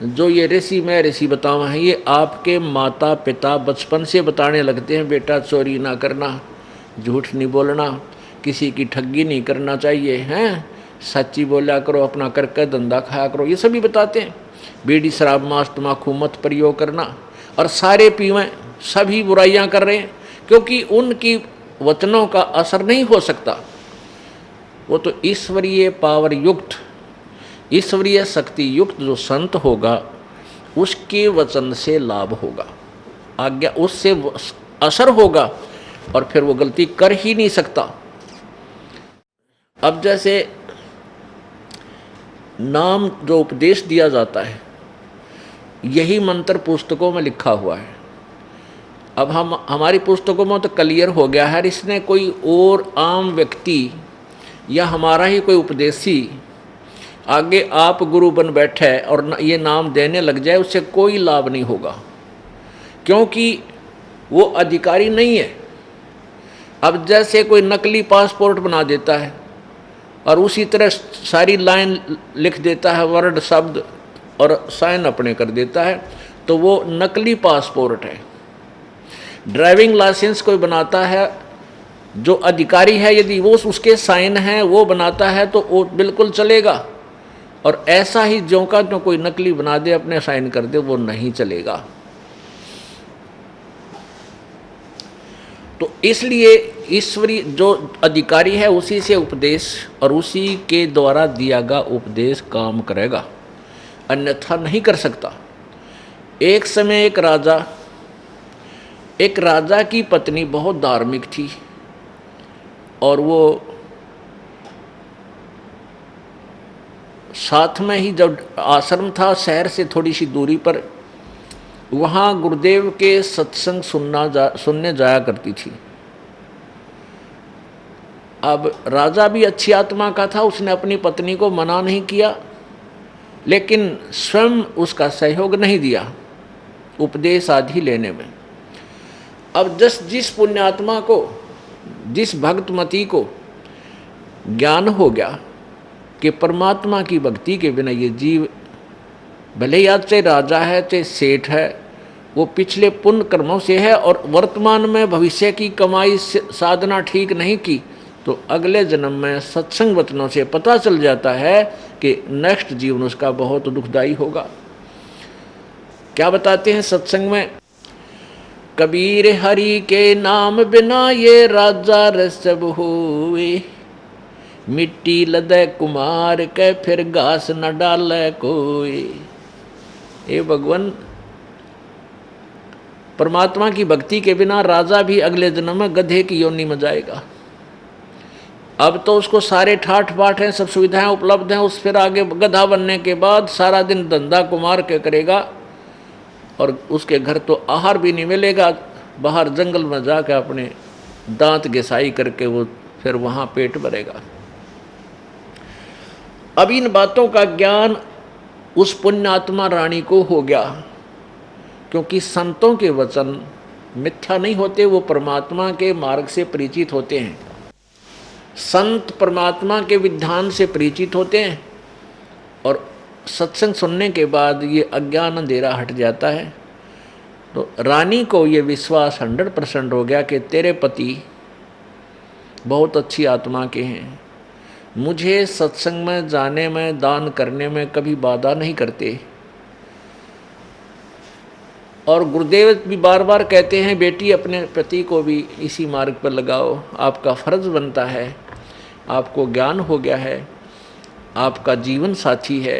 जो ये ऋषि मैं ऋषि बतावा है, ये आपके माता पिता बचपन से बताने लगते हैं, बेटा चोरी ना करना, झूठ नहीं बोलना, किसी की ठगी नहीं करना चाहिए, हैं सच्ची बोला करो, अपना करके धंधा खाया करो, ये सभी बताते हैं। बीड़ी शराब मांस तम्बाकू मत प्रयोग करना, और सारे पीवें, सभी बुराइयां कर रहे हैं, क्योंकि उनकी वचनों का असर नहीं हो सकता। वो तो ईश्वरीय पावर युक्त, ईश्वरीय शक्ति युक्त जो संत होगा उसके वचन से लाभ होगा, आज्ञा उससे असर होगा, और फिर वो गलती कर ही नहीं सकता। अब जैसे नाम जो उपदेश दिया जाता है, यही मंत्र पुस्तकों में लिखा हुआ है। अब हमारी पुस्तकों में तो क्लियर हो गया है, इसने कोई और आम व्यक्ति या हमारा ही कोई उपदेशी आगे आप गुरु बन बैठे और ये नाम देने लग जाए, उससे कोई लाभ नहीं होगा, क्योंकि वो अधिकारी नहीं है। अब जैसे कोई नकली पासपोर्ट बना देता है और उसी तरह सारी लाइन लिख देता है, वर्ड शब्द, और साइन अपने कर देता है, तो वो नकली पासपोर्ट है। ड्राइविंग लाइसेंस कोई बनाता है, जो अधिकारी है यदि वो उसके साइन हैं वो बनाता है तो वो बिल्कुल चलेगा, और ऐसा ही जो का जो कोई नकली बना दे अपने साइन कर दे, वो नहीं चलेगा। तो इसलिए ईश्वरी जो अधिकारी है उसी से उपदेश और उसी के द्वारा दिया गया उपदेश काम करेगा, अन्यथा नहीं कर सकता। एक समय एक राजा की पत्नी बहुत धार्मिक थी, और वो साथ में ही जब आश्रम था शहर से थोड़ी सी दूरी पर, वहाँ गुरुदेव के सत्संग सुनने जाया करती थी। अब राजा भी अच्छी आत्मा का था, उसने अपनी पत्नी को मना नहीं किया, लेकिन स्वयं उसका सहयोग नहीं दिया उपदेश आदि लेने में। अब जिस पुण्यात्मा को, जिस भक्तमती को ज्ञान हो गया कि परमात्मा की भक्ति के बिना ये जीव, भले ही आज चाहे राजा है चाहे सेठ है, वो पिछले पुण्य कर्मों से है और वर्तमान में भविष्य की कमाई साधना ठीक नहीं की, तो अगले जन्म में सत्संग वचनों से पता चल जाता है कि नेक्स्ट जीवन उसका बहुत दुखदायी होगा। क्या बताते हैं सत्संग में, कबीर हरि के नाम बिना ये राजा रसब हुए, मिट्टी लदे कुमार के फिर घास न डाले कोई। ए भगवान, परमात्मा की भक्ति के बिना राजा भी अगले जन्म में गधे की योनि में जाएगा। अब तो उसको सारे ठाठ बाट हैं, सब सुविधाएं उपलब्ध हैं, उस फिर आगे गधा बनने के बाद सारा दिन धंधा कुमार के करेगा, और उसके घर तो आहार भी नहीं मिलेगा, बाहर जंगल में जाकर अपने दांत घिसाई करके वो फिर वहाँ पेट भरेगा। अब इन बातों का ज्ञान उस पुण्यात्मा रानी को हो गया, क्योंकि संतों के वचन मिथ्या नहीं होते, वो परमात्मा के मार्ग से परिचित होते हैं। संत परमात्मा के विधान से परिचित होते हैं, और सत्संग सुनने के बाद ये अज्ञान अंधेरा हट जाता है। तो रानी को ये विश्वास 100% हो गया कि तेरे पति बहुत अच्छी आत्मा के हैं, मुझे सत्संग में जाने में, दान करने में कभी बाधा नहीं करते। और गुरुदेव भी बार बार कहते हैं, बेटी अपने पति को भी इसी मार्ग पर लगाओ, आपका फर्ज बनता है, आपको ज्ञान हो गया है, आपका जीवन साथी है,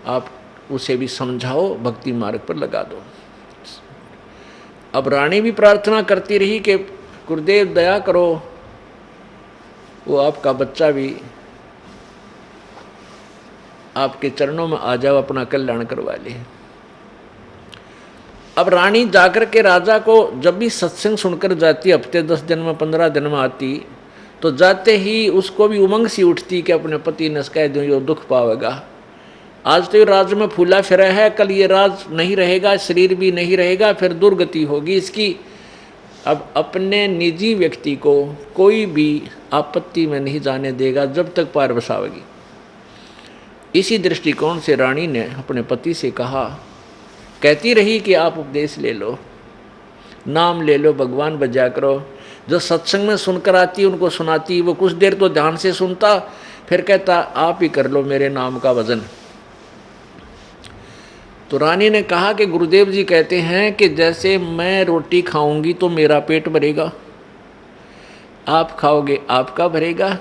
आप उसे भी समझाओ, भक्ति मार्ग पर लगा दो। अब रानी भी प्रार्थना करती रही कि गुरुदेव दया करो, वो आपका बच्चा भी आपके चरणों में आ जाओ, अपना कल्याण करवा ले। अब रानी जाकर के राजा को जब भी सत्संग सुनकर जाती, हफ्ते 10 दिन में 15 दिन में आती, तो जाते ही उसको भी उमंग सी उठती कि अपने पति ने कह दूँ यो दुख पावेगा। आज तो ये राज में फूला फिरा है, कल ये राज नहीं रहेगा, शरीर भी नहीं रहेगा, फिर दुर्गति होगी इसकी। अब अपने निजी व्यक्ति को कोई भी आपत्ति में नहीं जाने देगा जब तक पार बसावेगी। इसी दृष्टिकोण से रानी ने अपने पति से कहा, कहती रही कि आप उपदेश ले लो, नाम ले लो, भगवान बजा करो। जो सत्संग में सुनकर आती उनको सुनाती, वो कुछ देर तो ध्यान से सुनता, फिर कहता आप ही कर लो मेरे नाम का वजन। तो रानी ने कहा कि गुरुदेव जी कहते हैं कि जैसे मैं रोटी खाऊंगी तो मेरा पेट भरेगा, आप खाओगे आपका भरेगा।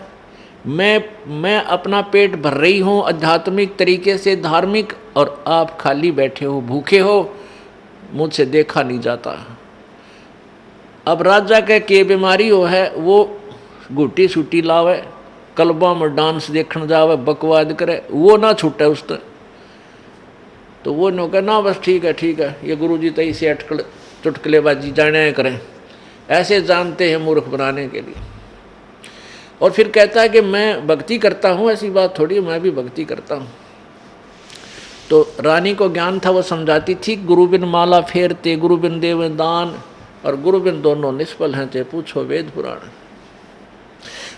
मैं अपना पेट भर रही हूँ आध्यात्मिक तरीके से, धार्मिक, और आप खाली बैठे हो, भूखे हो, मुझसे देखा नहीं जाता। अब राजा के बीमारी हो है, वो गुटी सूटी लावे, क्लबों में डांस देखने जावे, बकवाद करे, वो ना छूटे उस तक। तो वो नो कहे ना बस ठीक है, ये गुरुजी तो इसे अटकल चुटकलेबाजी जाने करें, ऐसे जानते हैं मूर्ख बनाने के लिए। और फिर कहता है कि मैं भक्ति करता हूँ, ऐसी बात थोड़ी, मैं भी भक्ति करता हूँ। तो रानी को ज्ञान था, वो समझाती थी, गुरु बिन माला फेरते, गुरु बिन देव दान, और गुरु बिन दोनों निष्फल हैं, ते पूछो वेद पुराण।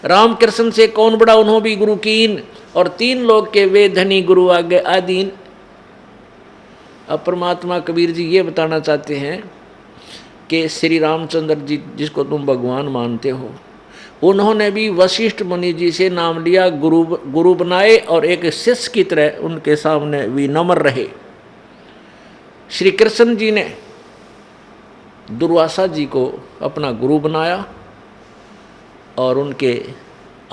राम कृष्ण से कौन बड़ा, उन्हों भी गुरु कीन, और तीन लोग के वे धनी, गुरु आगे आदीन। अब परमात्मा कबीर जी ये बताना चाहते हैं कि श्री रामचंद्र जी जिसको तुम भगवान मानते हो, उन्होंने भी वशिष्ठ मुनि जी से नाम लिया, गुरु बनाए, और एक शिष्य की तरह उनके सामने विनम्र रहे। श्री कृष्ण जी ने दुर्वासा जी को अपना गुरु बनाया और उनके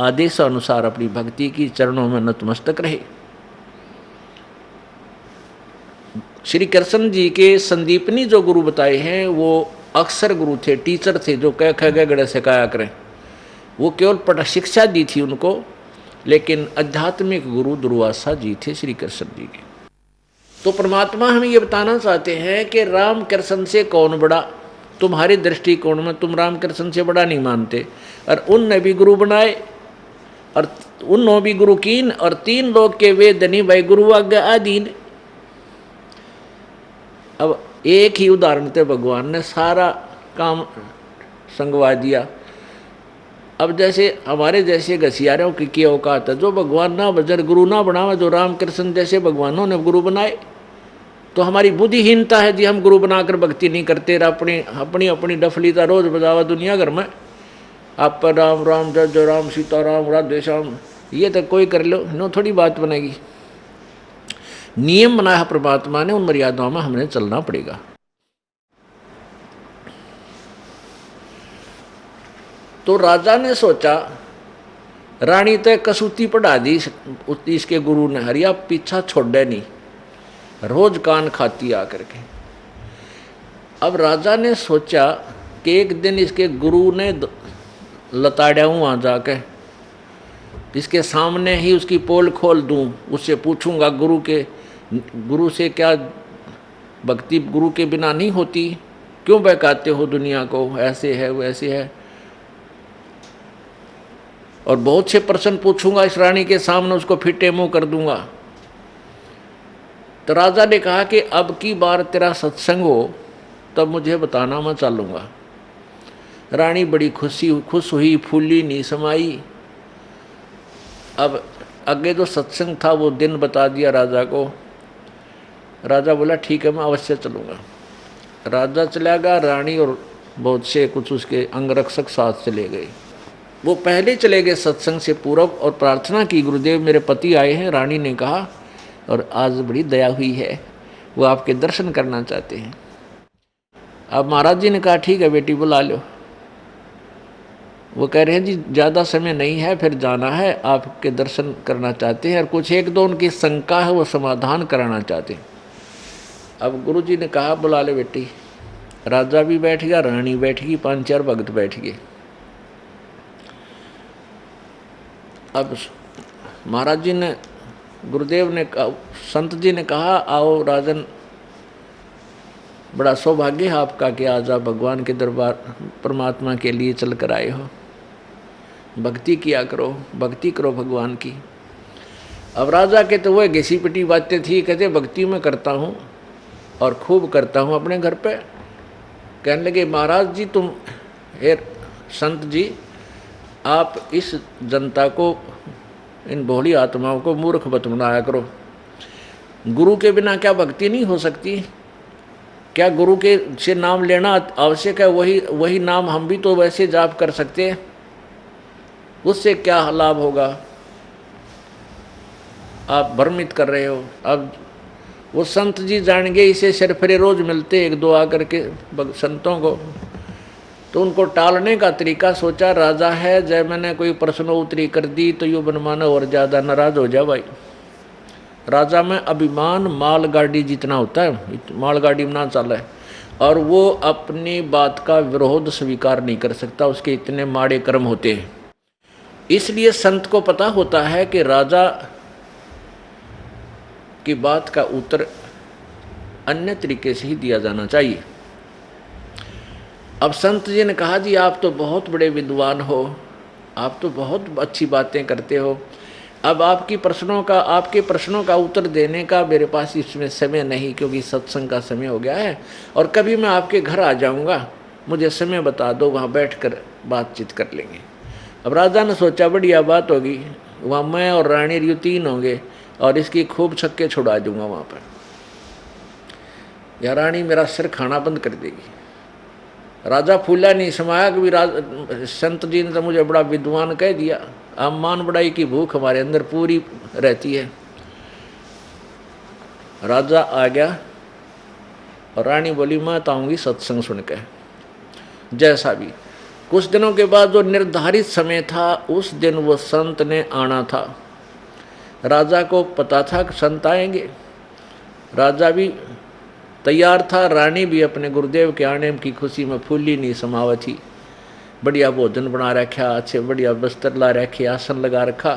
आदेशानुसार अपनी भक्ति की, चरणों में नतमस्तक रहे। श्री कृष्ण जी के संदीपनी जो गुरु बताए हैं वो अक्षर गुरु थे, टीचर थे, जो कह ख गड़े सिखाया करें। वो केवल शिक्षा दी थी उनको, लेकिन आध्यात्मिक गुरु दुर्वासा जी थे श्री कृष्ण जी के। तो परमात्मा हमें ये बताना चाहते हैं कि राम कृष्ण से कौन बड़ा, तुम्हारे दृष्टिकोण में तुम राम कृष्ण से बड़ा नहीं मानते, और उनने भी गुरु बनाए, और उन्होंने भी गुरु कीन, और तीन लोग के वे धनी भाई, गुरु आज्ञा आदीन। अब एक ही उदाहरण थे, भगवान ने सारा काम संगवा दिया। अब जैसे हमारे जैसे घसियारों की क्या औकात है, जो भगवान ना भजन गुरु ना बनावे, जो राम कृष्ण जैसे भगवानों ने गुरु बनाए, तो हमारी बुद्धिहीनता है जी, हम गुरु बनाकर भक्ति नहीं करते, अपनी अपनी डफलीता रोज बजावा दुनिया घर में, आप पर राम राम जय जय राम, सीता राम, राधे श्याम, ये तो कोई कर लो, नो थोड़ी बात बनेगी। नियम बनाया परमात्मा ने, उन मर्यादाओं में हमने चलना पड़ेगा। तो राजा ने सोचा, रानी तो कसूती पढ़ा दी इसके गुरु ने, हरिया पीछा छोड़े नहीं, रोज कान खाती आकर के। अब राजा ने सोचा कि एक दिन इसके गुरु ने लताड़ा हूँ वहाँ जाके, इसके सामने ही उसकी पोल खोल दूँ, उससे पूछूंगा गुरु से क्या भक्ति गुरु के बिना नहीं होती, क्यों बहकाते हो दुनिया को, ऐसे है वैसे है। और बहुत से प्रश्न पूछूंगा इस रानी के सामने, उसको फिटे मुंह कर दूंगा। तो राजा ने कहा कि अब की बार तेरा सत्संग हो तब मुझे बताना, मैं चलूँगा। रानी बड़ी खुश हुई, फूली नहीं समाई। अब आगे जो सत्संग था वो दिन बता दिया राजा को। राजा बोला ठीक है, मैं अवश्य चलूँगा। राजा चला गया, रानी और बहुत से कुछ उसके अंगरक्षक साथ चले गए। वो पहले चले गए सत्संग से पूर्व और प्रार्थना की, गुरुदेव मेरे पति आए हैं। रानी ने कहा, और आज बड़ी दया हुई है, वो आपके दर्शन करना चाहते हैं। अब महाराज जी ने कहा ठीक है बेटी, बुला लो। वो कह रहे हैं जी ज़्यादा समय नहीं है, फिर जाना है, आपके दर्शन करना चाहते हैं, और कुछ एक दो उनकी शंका है वो समाधान कराना चाहते हैं। अब गुरु जी ने कहा बुला ले बेटी। राजा भी बैठ गया, रानी बैठ गई, 5-4 भक्त बैठ गए। अब महाराज जी ने, गुरुदेव ने, संत जी ने कहा आओ राजन, बड़ा सौभाग्य है आपका कि आज आप भगवान के दरबार परमात्मा के लिए चल कर आए हो। भक्ति किया करो, भक्ति करो भगवान की। अब राजा के तो वह घिसी पिटी बातें थी, कहते भक्ति में करता हूँ और खूब करता हूँ अपने घर पे। कहने लगे महाराज जी तुम, हे संत जी, आप इस जनता को इन भोली आत्माओं को मूर्ख मत बनाया करो। गुरु के बिना क्या भक्ति नहीं हो सकती? क्या गुरु के से नाम लेना आवश्यक है? वही नाम हम भी तो वैसे जाप कर सकते हैं, उससे क्या लाभ होगा? आप भ्रमित कर रहे हो। अब वो संत जी जान गए, इसे सरफरे रोज मिलते एक दो आकर के संतों को, तो उनको टालने का तरीका सोचा। राजा है, जब मैंने कोई प्रश्नोत्तरी कर दी तो यू बनमाना और ज़्यादा नाराज हो जा भाई। राजा में अभिमान मालगाड़ी जितना होता है, मालगाड़ी में ना चला है, और वो अपनी बात का विरोध स्वीकार नहीं कर सकता, उसके इतने माड़े कर्म होते हैं। इसलिए संत को पता होता है कि राजा की बात का उत्तर अन्य तरीके से ही दिया जाना चाहिए। अब संत जी ने कहा, जी आप तो बहुत बड़े विद्वान हो, आप तो बहुत अच्छी बातें करते हो, अब आपके प्रश्नों का उत्तर देने का मेरे पास इसमें समय नहीं, क्योंकि सत्संग का समय हो गया है और कभी मैं आपके घर आ जाऊंगा, मुझे समय बता दो, वहाँ बैठकर बातचीत कर लेंगे। अब राजा ने सोचा बढ़िया बात होगी, वहाँ मैं और रानी रियू तीन होंगे और इसकी खूब छक्के छुड़ा दूंगा वहाँ पर, या रानी मेरा सिर खाना बंद कर देगी। राजा फूला नहीं समाया, कि संत जी ने तो मुझे बड़ा विद्वान कह दिया, अब मान बढ़ाई की भूख हमारे अंदर पूरी रहती है। राजा आ गया और रानी बोली मैं तो आऊँगी सत्संग सुन के। जैसा भी कुछ दिनों के बाद जो निर्धारित समय था, उस दिन वो संत ने आना था। राजा को पता था कि संत आएंगे, राजा भी तैयार था, रानी भी अपने गुरुदेव के आने की खुशी में फूली नहीं समावत थी। बढ़िया भोजन बना रखा, अच्छे बढ़िया बस्तर ला रखे, आसन लगा रखा।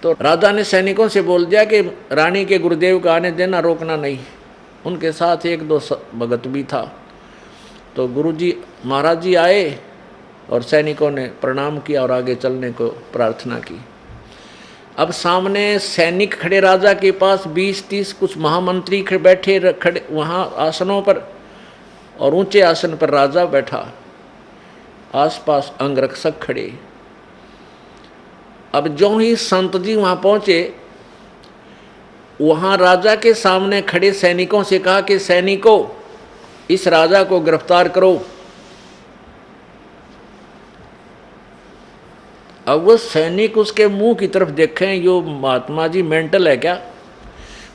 तो राजा ने सैनिकों से बोल दिया कि रानी के गुरुदेव का आने देना, रोकना नहीं। उनके साथ एक दो भगत भी था। तो गुरुजी महाराज जी आए और सैनिकों ने प्रणाम किया और आगे चलने को प्रार्थना की। अब सामने सैनिक खड़े राजा के पास, 20-30 कुछ महामंत्री बैठे खड़े वहाँ आसनों पर, और ऊंचे आसन पर राजा बैठा, आसपास अंगरक्षक खड़े। अब जो ही संत जी वहाँ पहुँचे, वहाँ राजा के सामने खड़े सैनिकों से कहा कि सैनिकों, इस राजा को गिरफ्तार करो। अब वो सैनिक उसके मुंह की तरफ देखें, यो महात्मा जी मेंटल है क्या?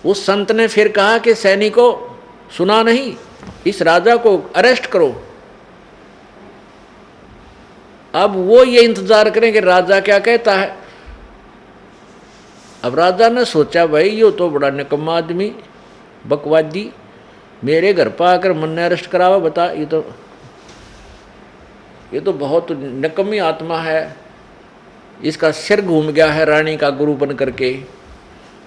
उस संत ने फिर कहा कि सैनिकों, सुना नहीं, इस राजा को अरेस्ट करो। अब वो ये इंतजार करें कि राजा क्या कहता है। अब राजा ने सोचा भाई यो तो बड़ा निकम्मा आदमी, बकवादी, मेरे घर पर आकर मन ने अरेस्ट करावा, बता, ये तो बहुत निकम्मी आत्मा है, इसका सिर घूम गया है रानी का गुरु बन करके,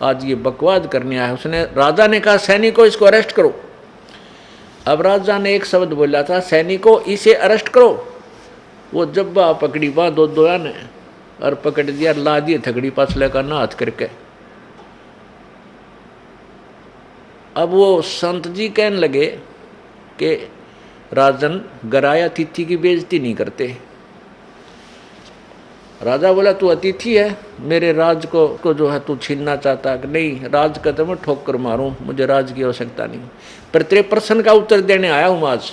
आज ये बकवाद करने आया है। उसने, राजा ने कहा सैनिकों इसको अरेस्ट करो। अब राजा ने एक शब्द बोला था, सैनिकों इसे अरेस्ट करो। वो जब्बा पकड़ी बा दो ने और पकड़ दिया, ला दिए थकड़ी पासले का ना हाथ करके। अब वो संत जी कहने लगे कि राजन, गराया अतिथि की बेइज्जती नहीं करते। राजा बोला तू अतिथि है, मेरे राज को जो है तू छीनना चाहता है कि नहीं? राज का तो मैं ठोक कर मारूं, मुझे राज की आवश्यकता नहीं, पर तेरे प्रश्न का उत्तर देने आया हूं आज।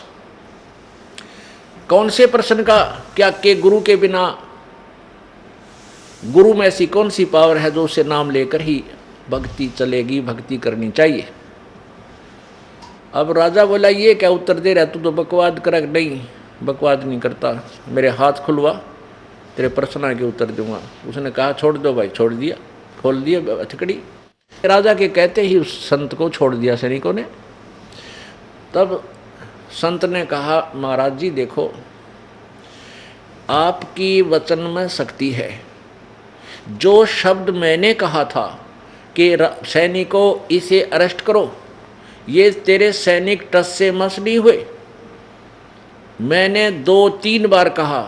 कौन से प्रश्न का? क्या के गुरु के बिना, गुरु में ऐसी कौन सी पावर है जो उसे नाम लेकर ही भक्ति चलेगी, भक्ति करनी चाहिए। अब राजा बोला ये क्या उत्तर दे रहा, तू तो बकवाद कर। नहीं, बकवाद नहीं करता, मेरे हाथ खुलवा, तेरे प्रश्न के उत्तर दूंगा। उसने कहा छोड़ दो भाई, छोड़ दिया, खोल दिया हथकड़ी। राजा के कहते ही उस संत को छोड़ दिया सैनिकों ने। तब संत ने कहा महाराज जी देखो, आपकी वचन में शक्ति है। जो शब्द मैंने कहा था कि सैनिकों इसे अरेस्ट करो, ये तेरे सैनिक टस से मस नहीं हुए। मैंने 2-3 बार कहा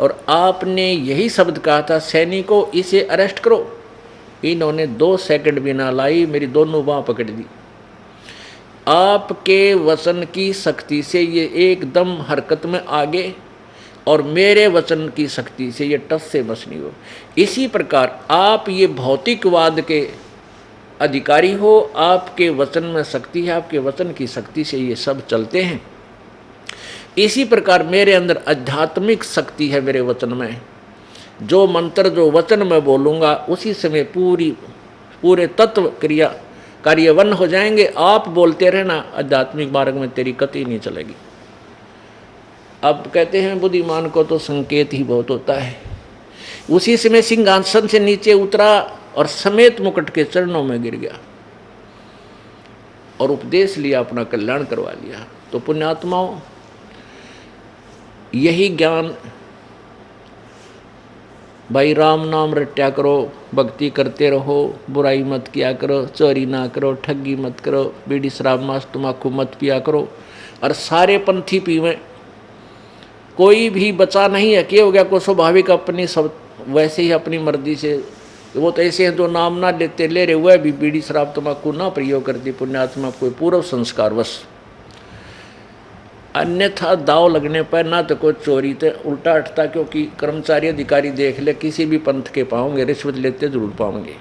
और आपने यही शब्द कहा था, सैनिकों इसे अरेस्ट करो। इन्होंने 2 सेकंड भी ना लाई, मेरी दोनों बाँह पकड़ दी। आपके वचन की शक्ति से ये एकदम हरकत में आ गए। और मेरे वचन की शक्ति से ये टस से मस नहीं हो। इसी प्रकार आप ये भौतिकवाद के अधिकारी हो, आपके वचन में शक्ति है, आपके वचन की शक्ति से ये सब चलते हैं। इसी प्रकार मेरे अंदर आध्यात्मिक शक्ति है मेरे वचन में। जो मंत्र जो वचन में बोलूँगा उसी समय पूरे तत्व क्रिया कार्यवन हो जाएंगे। आप बोलते रहना, आध्यात्मिक मार्ग में तेरी कति नहीं चलेगी। अब कहते हैं बुद्धिमान को तो संकेत ही बहुत होता है। उसी समय सिंहासन से नीचे उतरा और समेत मुकुट के चरणों में गिर गया और उपदेश लिया, अपना कल्याण करवा लिया। तो पुण्यात्माओं, यही ज्ञान, भाई राम नाम रट्या करो, भक्ति करते रहो, बुराई मत किया करो, चोरी ना करो, ठगी मत करो, बीड़ी शराब मांस तम्बाकू मत पिया करो, और सारे पंथी पीवें। कोई भी बचा नहीं है। क्या हो गया को स्वाभाविक अपनी सब वैसे ही अपनी मर्जी से, वो तो ऐसे हैं जो नाम ना लेते ले रहे, वह भी बीड़ी शराब तम्बाकू ना प्रयोग करती पुण्यात्मा कोई पूर्व संस्कारवश। अन्यथा दाव लगने पर ना तो कोई चोरी तो उल्टा हटता, क्योंकि कर्मचारी अधिकारी देख ले किसी भी पंथ के पाओगे रिश्वत लेते जरूर पाओगे,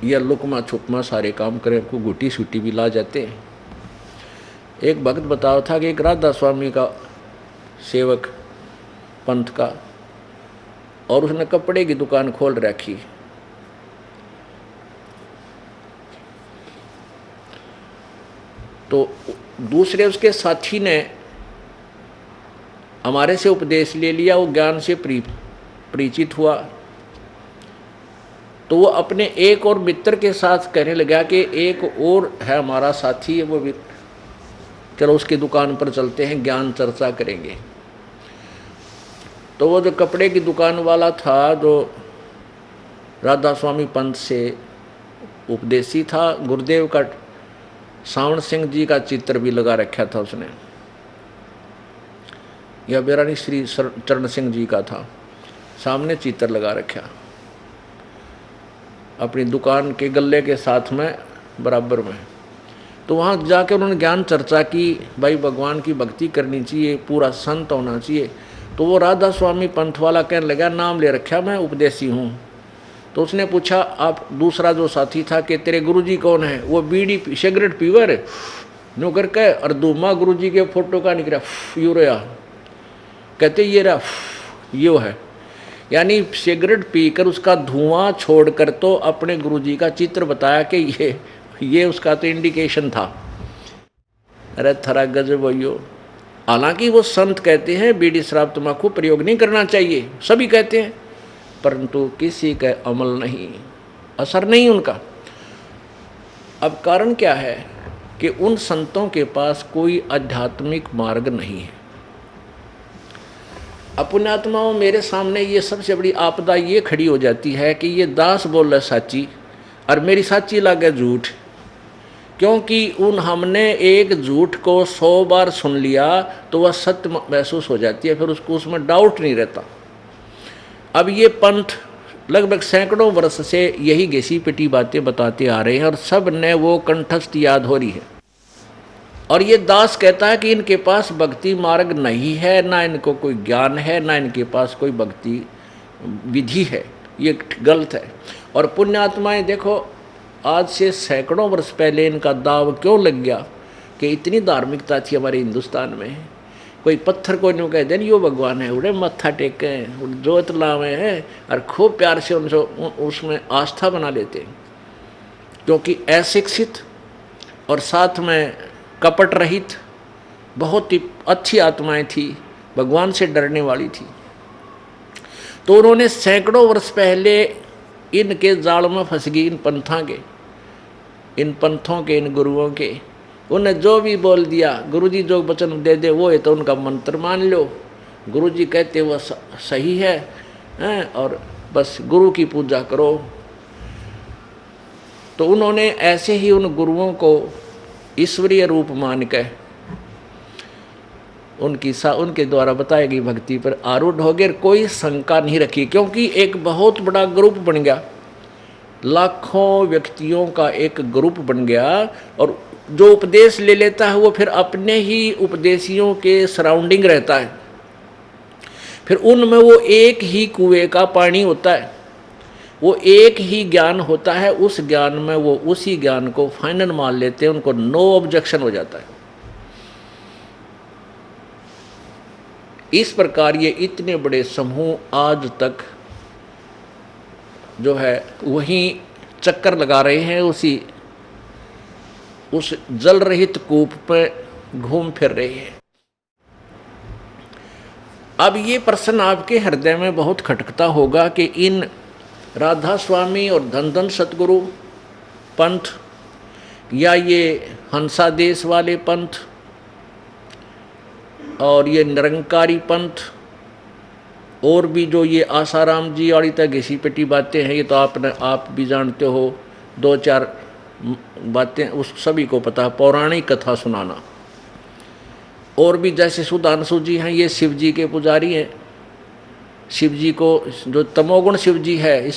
या लुकमा छुपमा सारे काम करें, को गुटी सूटी भी ला जाते हैं। एक भक्त बताओ था कि एक राधा स्वामी का सेवक पंथ का, और उसने कपड़े की दुकान खोल रखी। तो दूसरे उसके साथी ने हमारे से उपदेश ले लिया, वो ज्ञान से परिचित हुआ। तो वो अपने एक और मित्र के साथ कहने लगा कि एक और है हमारा साथी है, वो भी चलो उसकी दुकान पर चलते हैं, ज्ञान चर्चा करेंगे। तो वो जो कपड़े की दुकान वाला था, जो राधा स्वामी पंथ से उपदेशी था, गुरुदेव का सावण सिंह जी का चित्र भी लगा रखा था उसने, या बेरानी श्री चरण सिंह जी का था, सामने चित्र लगा रखा अपनी दुकान के गल्ले के साथ में बराबर में। तो वहाँ जाकर उन्होंने ज्ञान चर्चा की, भाई भगवान की भक्ति करनी चाहिए, पूरा संत होना चाहिए। तो वो राधा स्वामी पंथ वाला कहने लगा, नाम ले रखा मैं उपदेशी हूँ। तो उसने पूछा, आप दूसरा जो साथी था कि तेरे गुरुजी कौन है? वो बीड़ी सिगरेट पीवर है नो करके, और दूमा गुरुजी के फोटो का निकला यू रहा, कहते ये रहा यो है, यानी सिगरेट पीकर उसका धुआं छोड़कर तो अपने गुरुजी का चित्र बताया कि ये उसका तो इंडिकेशन था। अरे थरा गजब यो। हालांकि वो संत कहते हैं बीड़ी शराब तम्बाकू प्रयोग नहीं करना चाहिए, सभी कहते हैं, परंतु किसी का अमल नहीं, असर नहीं उनका। अब कारण क्या है कि उन संतों के पास कोई आध्यात्मिक मार्ग नहीं है। पुण्यात्माओं, मेरे सामने ये सबसे बड़ी आपदा ये खड़ी हो जाती है कि ये दास बोल रहा साची और मेरी साची लागे झूठ, क्योंकि हमने एक झूठ को 100 बार सुन लिया तो वह सत्य महसूस हो जाती है, फिर उसको उसमें डाउट नहीं रहता। अब ये पंथ लगभग सैकड़ों वर्ष से यही घिसी पिटी बातें बताते आ रहे हैं और सब ने वो कंठस्थ याद हो रही है। और ये दास कहता है कि इनके पास भक्ति मार्ग नहीं है, ना इनको कोई ज्ञान है, ना इनके पास कोई भक्ति विधि है। ये गलत है। और पुण्यात्माएं देखो, आज से सैकड़ों वर्ष पहले इनका दाव क्यों लग गया कि इतनी धार्मिकता थी हमारे हिंदुस्तान में। कोई पत्थर को न्यू कह दें यो भगवान है, उड़े मत्था टेकें, जोत लावे हैं और खूब प्यार से उनसे उसमें आस्था बना लेते हैं, क्योंकि अशिक्षित और साथ में कपट रहित बहुत ही अच्छी आत्माएं थी, भगवान से डरने वाली थी। तो उन्होंने सैकड़ों वर्ष पहले इनके जाल में फंस गई, इन पंथों के, इन गुरुओं के। उन्हें जो भी बोल दिया, गुरुजी जो वचन दे दे वो है तो उनका मंत्र मान लो, गुरुजी कहते वो सही है और बस गुरु की पूजा करो। तो उन्होंने ऐसे ही उन गुरुओं को ईश्वरीय रूप मान के उनके द्वारा बताई गई भक्ति पर आरूढ़ हो गए, कोई शंका नहीं रखी, क्योंकि एक बहुत बड़ा ग्रुप बन गया। लाखों व्यक्तियों का एक ग्रुप बन गया, और जो उपदेश ले लेता है वो फिर अपने ही उपदेशियों के सराउंडिंग रहता है। फिर उनमें वो एक ही कुएं का पानी होता है, वो एक ही ज्ञान होता है, उस ज्ञान में वो उसी ज्ञान को फाइनल मान लेते हैं, उनको नो ऑब्जेक्शन हो जाता है। इस प्रकार ये इतने बड़े समूह आज तक जो है वहीं चक्कर लगा रहे हैं, उस जल रहित कूप पे घूम फिर रहे हैं। अब ये प्रश्न आपके हृदय में बहुत खटकता होगा कि इन राधा स्वामी और धन धन सतगुरु पंथ या ये हंसादेश वाले पंथ और ये निरंकारी पंथ और भी जो ये आसाराम जी और इतना घिसी पिटी बातें हैं, ये तो आप भी जानते हो, दो चार बातें उस सभी को पता है, पौराणिक कथा सुनाना। और भी जैसे सुधांशु जी हैं, ये शिव जी के पुजारी हैं। शिव जी को जो तमोगुण शिव जी है,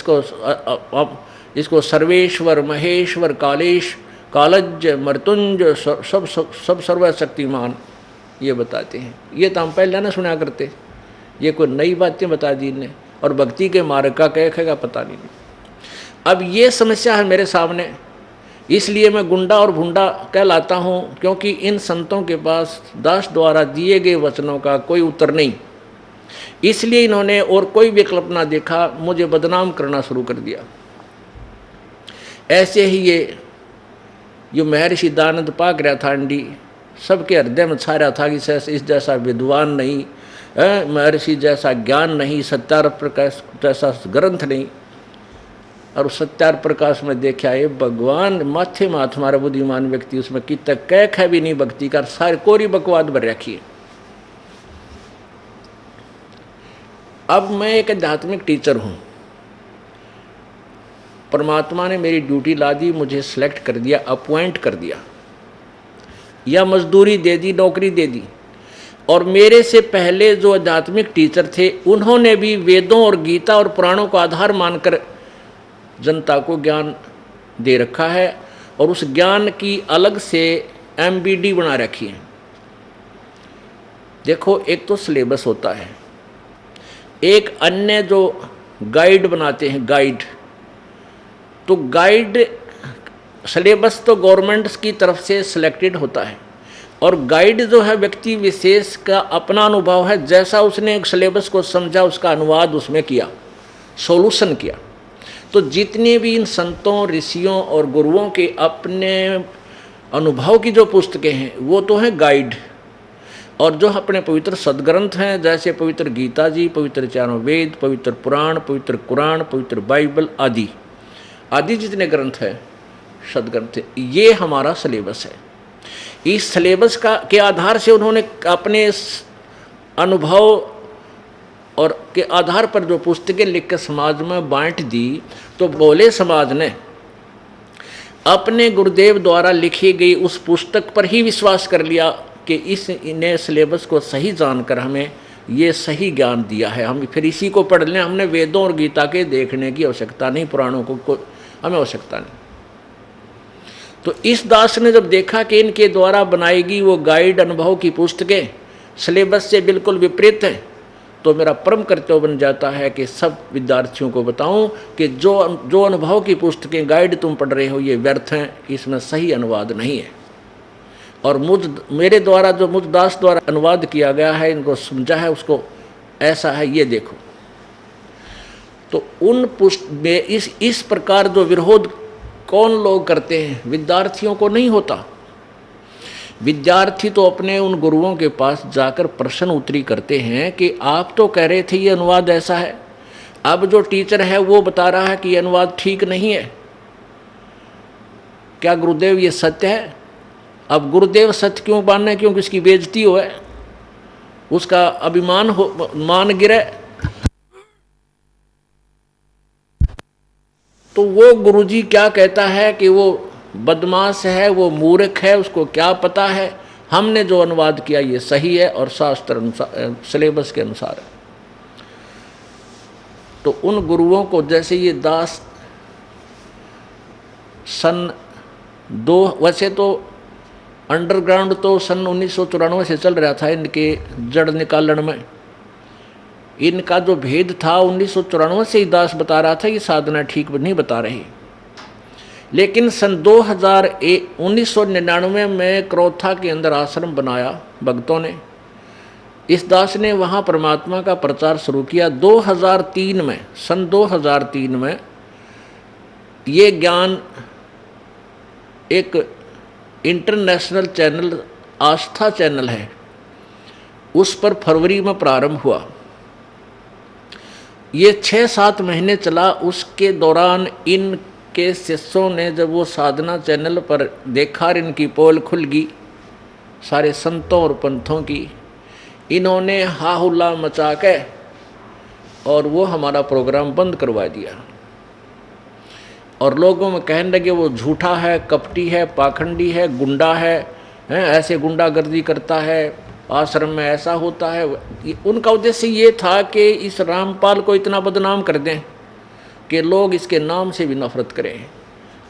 इसको सर्वेश्वर, महेश्वर, कालेश, कालज, मृत्युंज, सब सर्वशक्तिमान ये बताते हैं। ये तो हम पहले ना सुना करते, ये कोई नई बातें बता दी इन्हें, और भक्ति के मार्ग का कहेगा पता नहीं। अब ये समस्या है मेरे सामने, इसलिए मैं गुंडा और भुंडा कहलाता हूँ, क्योंकि इन संतों के पास दास द्वारा दिए गए वचनों का कोई उत्तर नहीं, इसलिए इन्होंने और कोई विकल्प ना देखा, मुझे बदनाम करना शुरू कर दिया। ऐसे ही ये जो महर्षि दानंद पाक रहा था अंडी, सबके हृदय में छा रहा था कि इस जैसा विद्वान नहीं, महर्षि जैसा ज्ञान नहीं, सत्यार प्रकाश जैसा ग्रंथ नहीं। और सत्यार प्रकाश में देखा ये भगवान माथे में हमारा बुद्धिमान व्यक्ति, उसमें कि तक कैक है भी नहीं भक्ति का, सारी कोरी बकवाद भर रखी है। अब मैं एक आध्यात्मिक टीचर हूँ, परमात्मा ने मेरी ड्यूटी ला दी, मुझे सिलेक्ट कर दिया, अपॉइंट कर दिया, या मजदूरी दे दी, नौकरी दे दी। और मेरे से पहले जो आध्यात्मिक टीचर थे, उन्होंने भी वेदों और गीता और पुराणों को आधार मानकर जनता को ज्ञान दे रखा है, और उस ज्ञान की अलग से MBD बना रखी है। देखो, एक तो सिलेबस होता है, एक अन्य जो गाइड बनाते हैं, गाइड। तो गाइड सिलेबस तो गवर्नमेंट की तरफ से सिलेक्टेड होता है, और गाइड जो है व्यक्ति विशेष का अपना अनुभव है, जैसा उसने एक सिलेबस को समझा उसका अनुवाद उसमें किया, सॉल्यूशन किया। तो जितने भी इन संतों, ऋषियों और गुरुओं के अपने अनुभव की जो पुस्तकें हैं, वो तो हैं गाइड। और जो अपने पवित्र सदग्रंथ हैं, जैसे पवित्र गीता जी, पवित्र चारों वेद, पवित्र पुराण, पवित्र कुरान, पवित्र बाइबल आदि आदि जितने ग्रंथ हैं, सदग्रंथ, ये हमारा सिलेबस है। इस सिलेबस के आधार से उन्होंने अपने अनुभव और के आधार पर जो पुस्तकें लिख कर समाज में बांट दी, तो बोले समाज ने अपने गुरुदेव द्वारा लिखी गई उस पुस्तक पर ही विश्वास कर लिया कि इन्हें सिलेबस को सही जानकर हमें ये सही ज्ञान दिया है, हम फिर इसी को पढ़ लें, हमने वेदों और गीता के देखने की आवश्यकता नहीं, पुराणों को हमें आवश्यकता नहीं। तो इस दास ने जब देखा कि इनके द्वारा बनाएगी वो गाइड अनुभव की पुस्तकें सिलेबस से बिल्कुल विपरीत है, तो मेरा परम कर्तव्य बन जाता है कि सब विद्यार्थियों को बताऊं कि जो अनुभव की पुस्तकें गाइड तुम पढ़ रहे हो ये व्यर्थ हैं, इसमें सही अनुवाद नहीं है। और मेरे द्वारा जो मुझ दास द्वारा अनुवाद किया गया है, इनको समझा है, उसको ऐसा है, ये देखो। तो उन में इस प्रकार जो विरोध कौन लोग करते हैं, विद्यार्थियों को नहीं होता। विद्यार्थी तो अपने उन गुरुओं के पास जाकर प्रश्न उत्तरी करते हैं कि आप तो कह रहे थे ये अनुवाद ऐसा है, अब जो टीचर है वो बता रहा है कि ये अनुवाद ठीक नहीं है, क्या गुरुदेव ये सत्य है? अब गुरुदेव सत्य क्यों मानना है? क्योंकि उसकी बेइज्जती हो है, उसका अभिमान हो, मान गिरे, तो वो गुरुजी क्या कहता है कि वो बदमाश है, वो मूर्ख है, उसको क्या पता है, हमने जो अनुवाद किया ये सही है और शास्त्र अनुसार, सिलेबस के अनुसार है। तो उन गुरुओं को जैसे ये दास सन दो, वैसे तो अंडरग्राउंड तो सन 1994 से चल रहा था इनके जड़ निकालन में। इनका जो भेद था 1994 से ही दास बता रहा था, ये साधना ठीक नहीं बता रही। लेकिन सन 1999 में क्रोथा के अंदर आश्रम बनाया भक्तों ने। इस दास ने वहाँ परमात्मा का प्रचार शुरू किया। 2003 में, सन 2003 में ये ज्ञान एक इंटरनेशनल चैनल, आस्था चैनल है, उस पर फरवरी में प्रारंभ हुआ। ये 6-7 महीने चला। उसके दौरान इनके शिष्यों ने जब वो साधना चैनल पर देखा, इनकी पोल खुल गई सारे संतों और पंथों की, इन्होंने हाहुल्ला मचा के और वो हमारा प्रोग्राम बंद करवा दिया। और लोगों में कहने लगे वो झूठा है, कपटी है, पाखंडी है, गुंडा है, ऐसे गुंडागर्दी करता है, आश्रम में ऐसा होता है। उनका उद्देश्य ये था कि इस रामपाल को इतना बदनाम कर दें कि लोग इसके नाम से भी नफरत करें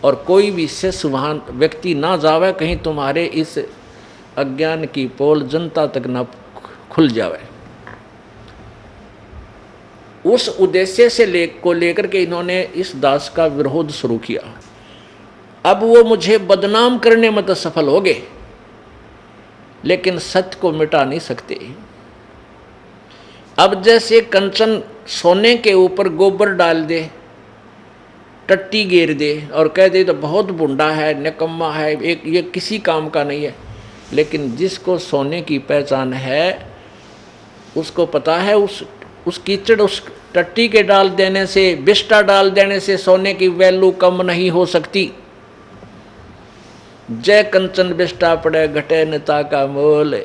और कोई भी शिष्य वहाँ व्यक्ति ना जावे, कहीं तुम्हारे इस अज्ञान की पोल जनता तक ना खुल जावे। उस उद्देश्य से लेकर के इन्होंने इस दास का विरोध शुरू किया। अब वो मुझे बदनाम करने में तो सफल हो गए, लेकिन सत्य को मिटा नहीं सकते। अब जैसे कंचन सोने के ऊपर गोबर डाल दे, टट्टी घेर दे और कह दे तो बहुत बुंडा है, निकम्मा है, एक ये किसी काम का नहीं है। लेकिन जिसको सोने की पहचान है, उसको पता है उस कीचड़, उस टट्टी के डाल देने से, बिस्टा डाल देने से सोने की वैल्यू कम नहीं हो सकती। जय कंचन बिस्टा पड़े घटे नेता का मोल।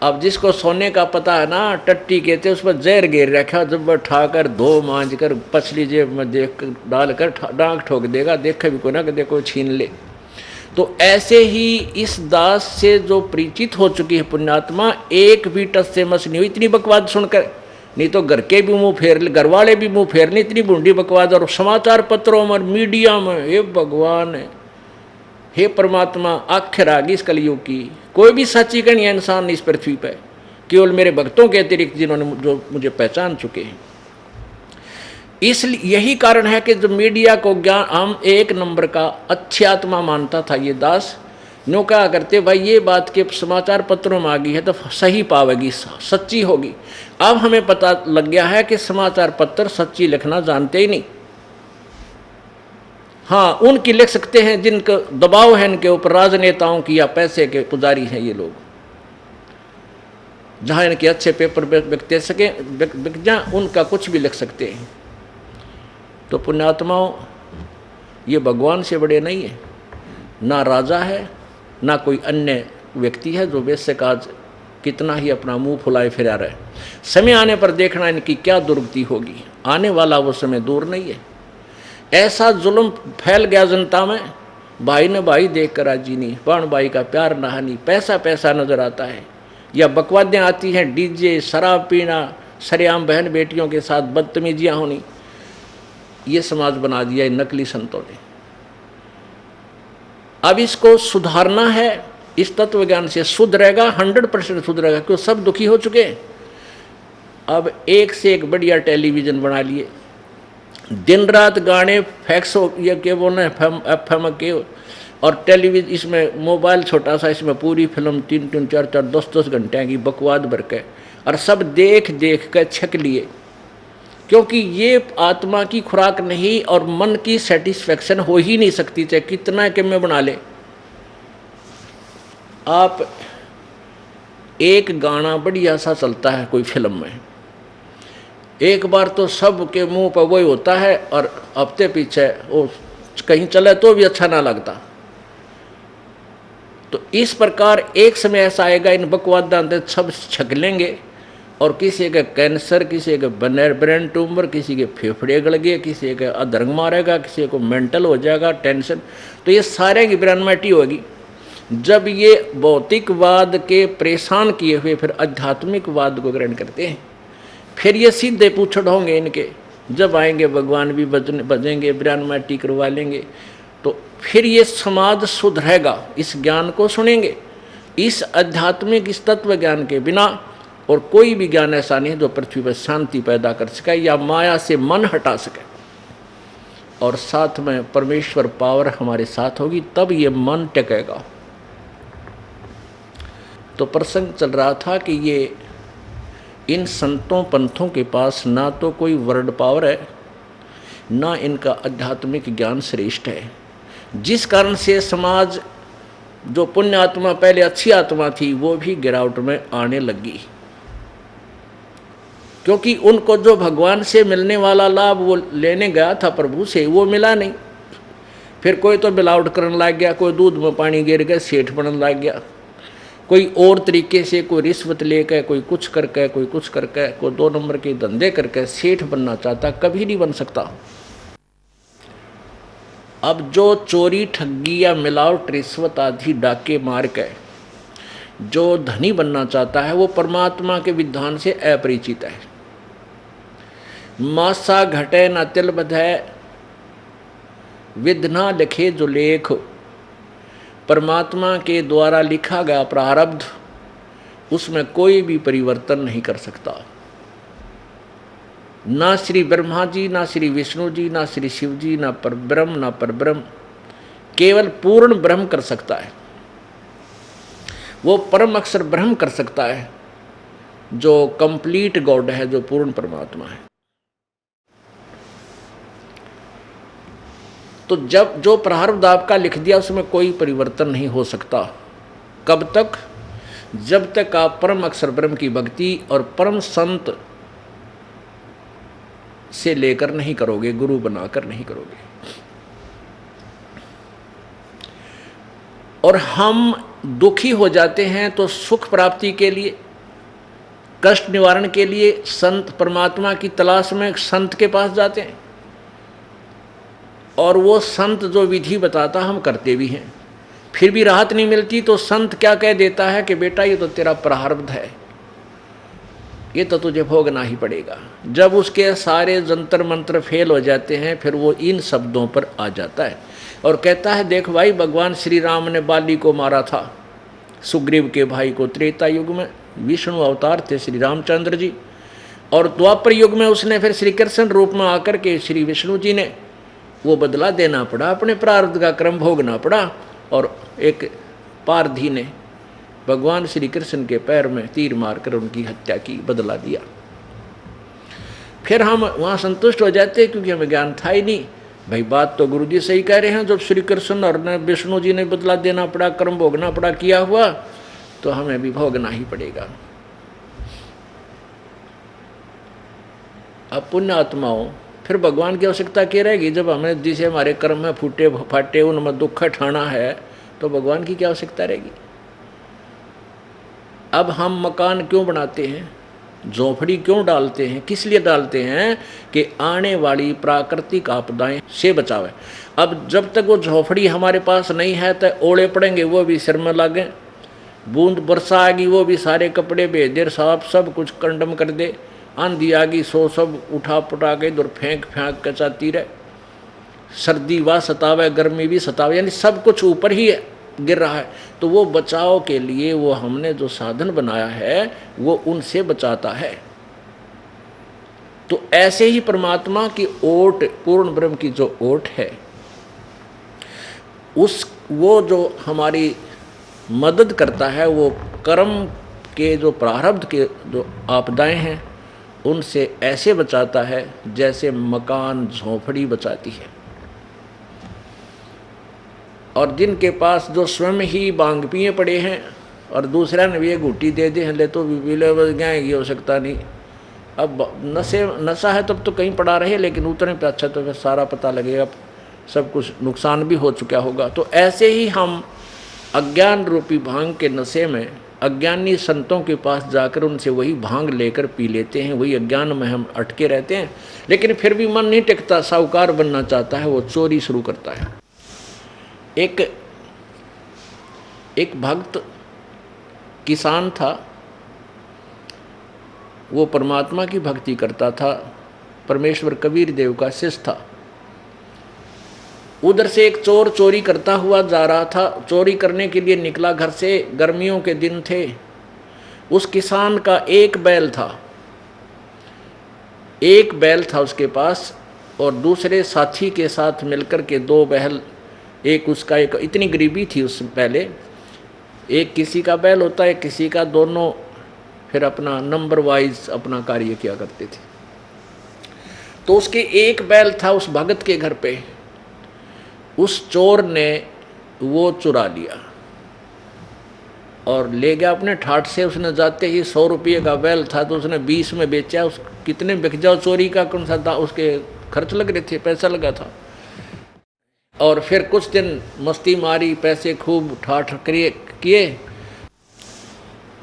अब जिसको सोने का पता है ना, टट्टी कहते उस पर जहर घेर रखा, जब उठाकर धो मांझ कर पछली जेब में देख डालकर डांग ठोक देगा, देखे भी को ना कि देखो छीन ले। तो ऐसे ही इस दास से जो परिचित हो चुकी है पुण्यात्मा, एक भी टस से मस नहीं हुई इतनी बकवाद सुनकर। नहीं तो घर के भी मुंह फेर ले, घर वाले भी मुंह फेर ले, इतनी बूढ़ी बकवाद। और समाचार पत्रों में, मीडिया में, हे भगवान, हे परमात्मा, आखिर आ गई इस कलयुग की। कोई भी सच्ची कहानी है इंसान इस पृथ्वी पर, केवल मेरे भक्तों के अतिरिक्त जिन्होंने जो मुझे पहचान चुके हैं। इसलिए यही कारण है कि जो मीडिया को ज्ञान हम एक नंबर का अच्छी आत्मा मानता था ये दास, न्यों कहा करते भाई ये बात के समाचार पत्रों में आ गई है तो सही पावेगी, सच्ची होगी। अब हमें पता लग गया है कि समाचार पत्र सच्ची लिखना जानते ही नहीं। हाँ, उनकी लिख सकते हैं जिनका दबाव है इनके ऊपर, राजनेताओं की या पैसे के पुजारी हैं ये लोग, जहाँ इनके अच्छे पेपर बिक सके, बिक जाए, उनका कुछ भी लिख सकते हैं। तो पुण्यात्माओं, ये भगवान से बड़े नहीं है, ना राजा है ना कोई अन्य व्यक्ति है जो वैसे काज कितना ही अपना मुंह फुलाए फिरा रहे। समय आने पर देखना इनकी क्या दुर्गति होगी। आने वाला वो समय दूर नहीं है। ऐसा जुल्म फैल गया जनता में, भाई ने भाई देख कर राजी नहीं, बाण भाई का प्यार नहानी, पैसा पैसा नजर आता है, या बकवादें आती हैं, डीजे, शराब पीना, सरेआम बहन बेटियों के साथ बदतमीजियाँ होनी। ये समाज बना दिया इन नकली संतों ने। अब इसको सुधारना है, इस तत्व ज्ञान से सुधरेगा, 100% सुधरेगा, क्यों सब दुखी हो चुके हैं। अब एक से एक बढ़िया टेलीविजन बना लिए, दिन रात गाने फैक्स हो ये के बोलना FM के, और टेलीविजन इसमें मोबाइल छोटा सा, इसमें पूरी फिल्म 3-3, 4-4, 10-10 घंटे की बकवाद भर के, और सब देख देख कर छक लिए। क्योंकि ये आत्मा की खुराक नहीं और मन की सेटिस्फैक्शन हो ही नहीं सकती, चाहे कितना कि मैं बना ले। आप एक गाना बढ़िया सा चलता है कोई फिल्म में, एक बार तो सब के मुंह पर वही होता है, और हफ्ते पीछे वो कहीं चले तो भी अच्छा ना लगता। तो इस प्रकार एक समय ऐसा आएगा, इन बकवाद सब छक लेंगे, और किसी का कैंसर, किसी का ब्रेन ट्यूमर, किसी के फेफड़े गल गए, किसी का अधर्म मारेगा, किसी को मेंटल हो जाएगा, टेंशन। तो ये सारे की ब्रह्मटी होगी। जब ये भौतिकवाद के परेशान किए हुए फिर आध्यात्मिकवाद को ग्रहण करते हैं, फिर ये सीधे पूछड़ होंगे इनके जब आएंगे भगवान भी बजेंगे, ब्राह्मण माटी करवा लेंगे, तो फिर ये समाज सुधरेगा। इस ज्ञान को सुनेंगे। इस आध्यात्मिक, इस तत्व ज्ञान के बिना और कोई भी ज्ञान ऐसा नहीं है जो पृथ्वी पर शांति पैदा कर सके या माया से मन हटा सके। और साथ में परमेश्वर पावर हमारे साथ होगी, तब ये मन टिकेगा। तो प्रसंग चल रहा था कि ये इन संतों पंथों के पास ना तो कोई वर्ड पावर है, ना इनका आध्यात्मिक ज्ञान श्रेष्ठ है, जिस कारण से समाज जो पुण्य आत्मा पहले अच्छी आत्मा थी वो भी गिरावट में आने लगी। क्योंकि उनको जो भगवान से मिलने वाला लाभ वो लेने गया था प्रभु से, वो मिला नहीं। फिर कोई तो मिलावट करने लग गया, कोई दूध में पानी गिर गया सेठ बनने लग गया, कोई और तरीके से, कोई रिश्वत लेकर, कोई कुछ करके, कोई कुछ करके, कोई 2 नंबर के धंधे करके सेठ बनना चाहता, कभी नहीं बन सकता। अब जो चोरी ठगी या मिलावट रिश्वत आदि डाके मार के जो धनी बनना चाहता है वो परमात्मा के विधान से अपरिचित है। मासा घटे न तिल बधे, विध ना लिखे जो लेख। परमात्मा के द्वारा लिखा गया प्रारब्ध, उसमें कोई भी परिवर्तन नहीं कर सकता। ना श्री ब्रह्मा जी, ना श्री विष्णु जी, ना श्री शिव जी, ना परब्रह्म, ना परब्रह्म, केवल पूर्ण ब्रह्म कर सकता है। वो परम अक्षर ब्रह्म कर सकता है, जो कंप्लीट गॉड है, जो पूर्ण परमात्मा है। तो जब जो प्रारब्ध आपका लिख दिया उसमें कोई परिवर्तन नहीं हो सकता। कब तक? जब तक आप परम अक्षर ब्रह्म की भक्ति और परम संत से लेकर नहीं करोगे, गुरु बनाकर नहीं करोगे। और हम दुखी हो जाते हैं तो सुख प्राप्ति के लिए, कष्ट निवारण के लिए संत परमात्मा की तलाश में संत के पास जाते हैं, और वो संत जो विधि बताता हम करते भी हैं, फिर भी राहत नहीं मिलती। तो संत क्या कह देता है कि बेटा ये तो तेरा प्रारब्ध है, ये तो तुझे भोगना ही पड़ेगा। जब उसके सारे जंतर मंत्र फेल हो जाते हैं फिर वो इन शब्दों पर आ जाता है और कहता है देख भाई, भगवान श्री राम ने बाली को मारा था, सुग्रीव के भाई को। त्रेता युग में विष्णु अवतार थे श्री रामचंद्र जी, और द्वापर युग में उसने फिर श्री कृष्ण रूप में आकर के श्री विष्णु जी ने वो बदला देना पड़ा, अपने प्रारब्ध का क्रम भोगना पड़ा। और एक पारधी ने भगवान श्री कृष्ण के पैर में तीर मारकर उनकी हत्या की, बदला दिया। फिर हम वहाँ संतुष्ट हो जाते क्योंकि हमें ज्ञान था ही नहीं। भाई बात तो गुरु जी सही कह रहे हैं, जब श्री कृष्ण और विष्णु जी ने बदला देना पड़ा, कर्म भोगना पड़ा, किया हुआ, तो हमें भी भोगना ही पड़ेगा। अब पुण्य आत्माओं, फिर भगवान की आवश्यकता क्या रहेगी? जब हमें जिसे हमारे कर्म में फूटे फाटे उनमें दुख ठाना है तो भगवान की क्या आवश्यकता रहेगी? अब हम मकान क्यों बनाते हैं, झोपड़ी क्यों डालते हैं, किस लिए डालते हैं? कि आने वाली प्राकृतिक आपदाएं से बचावे। अब जब तक वो झोपड़ी हमारे पास नहीं है तो ओले पड़ेंगे, वो भी सिर में लागे, बूंद वर्षा आएगी वो भी सारे कपड़े बेदर साफ सब कुछ कंडम कर दे, आंधी आ गई सो सब उठा पुटा के इधर फेंक के जाती रहे, सर्दी व सतावे, गर्मी भी सतावे, यानी सब कुछ ऊपर ही गिर रहा है। तो वो बचाव के लिए वो हमने जो साधन बनाया है वो उनसे बचाता है। तो ऐसे ही परमात्मा की ओट, पूर्ण ब्रह्म की जो ओट है, वो जो हमारी मदद करता है, वो कर्म के जो प्रारब्ध के जो आपदाएं हैं उनसे ऐसे बचाता है जैसे मकान झोपड़ी बचाती है। और जिनके पास जो स्वयं ही बांग पिए पड़े हैं और दूसरा ने भी एक घुट्टी दे दे, ले तो पीले बस गए, ये हो सकता नहीं। अब नशा है तब तो कहीं पड़ा रहे, लेकिन उतने पे अच्छा तो फिर सारा पता लगेगा, सब कुछ नुकसान भी हो चुका होगा। तो ऐसे ही हम अज्ञान रूपी भांग के नशे में अज्ञानी संतों के पास जाकर उनसे वही भांग लेकर पी लेते हैं, वही अज्ञान में हम अटके रहते हैं। लेकिन फिर भी मन नहीं टिकता, साहूकार बनना चाहता है, वो चोरी शुरू करता है। एक भक्त किसान था, वो परमात्मा की भक्ति करता था, परमेश्वर कबीर देव का शिष्य था। उधर से एक चोर चोरी करता हुआ जा रहा था, चोरी करने के लिए निकला घर से, गर्मियों के दिन थे। उस किसान का एक बैल था, एक बैल था उसके पास, और दूसरे साथी के साथ मिलकर के दो बैल, एक उसका, एक इतनी गरीबी थी उस पहले, एक किसी का बैल होता है किसी का, दोनों फिर अपना नंबर वाइज अपना कार्य किया करते थे। तो उसके एक बैल था उस भगत के घर पे, उस चोर ने वो चुरा लिया और ले गया अपने ठाठ से। उसने जाते ही 100 रुपये का बैल था तो उसने 20 में बेचा। उस कितने बिक जाओ, चोरी का कौन सा था, उसके खर्च लग रहे थे, पैसा लगा था। और फिर कुछ दिन मस्ती मारी, पैसे खूब ठाठ किए।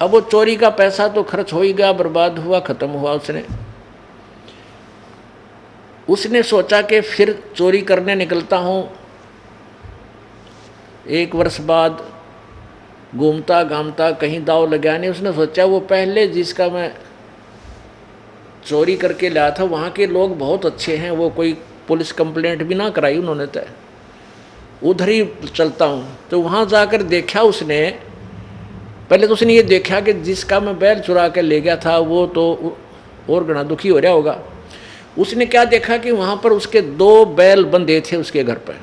अब वो चोरी का पैसा तो खर्च हो ही गया, बर्बाद हुआ, खत्म हुआ। उसने सोचा कि फिर चोरी करने निकलता हूँ। 1 वर्ष बाद घूमता घामता कहीं दाव लगा नहीं। उसने सोचा वो पहले जिसका मैं चोरी करके लाया था वहाँ के लोग बहुत अच्छे हैं, वो कोई पुलिस कंप्लेंट भी ना कराई उन्होंने, तय उधर ही चलता हूँ। तो वहाँ जाकर देखा उसने, पहले तो उसने ये देखा कि जिसका मैं बैल चुरा के ले गया था वो तो और घना दुखी हो रहा होगा। उसने क्या देखा कि वहाँ पर उसके 2 बैल बंधे थे उसके घर पर,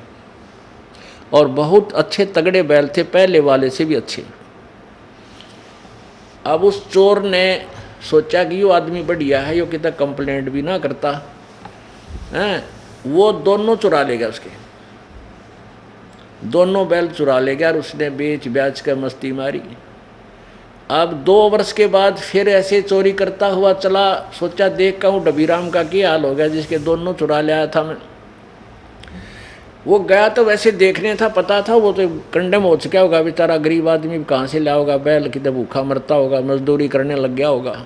और बहुत अच्छे तगड़े बैल थे, पहले वाले से भी अच्छे। अब उस चोर ने सोचा कि यो आदमी बढ़िया है, यो कितना कंप्लेंट भी ना करता हैं। वो दोनों चुरा ले गया, उसके दोनों बैल चुरा ले गया और उसने बेच ब्याज कर मस्ती मारी। अब 2 वर्ष के बाद फिर ऐसे चोरी करता हुआ चला। सोचा देख का हूँ डबीराम का क्या हाल हो गया जिसके दोनों चुरा लिया था मैं। वो गया तो वैसे देखने था, पता था वो तो कंडेम हो चुका होगा बेचारा, गरीब आदमी कहाँ से लाया होगा बैल, कितने भूखा मरता होगा, मजदूरी करने लग गया होगा।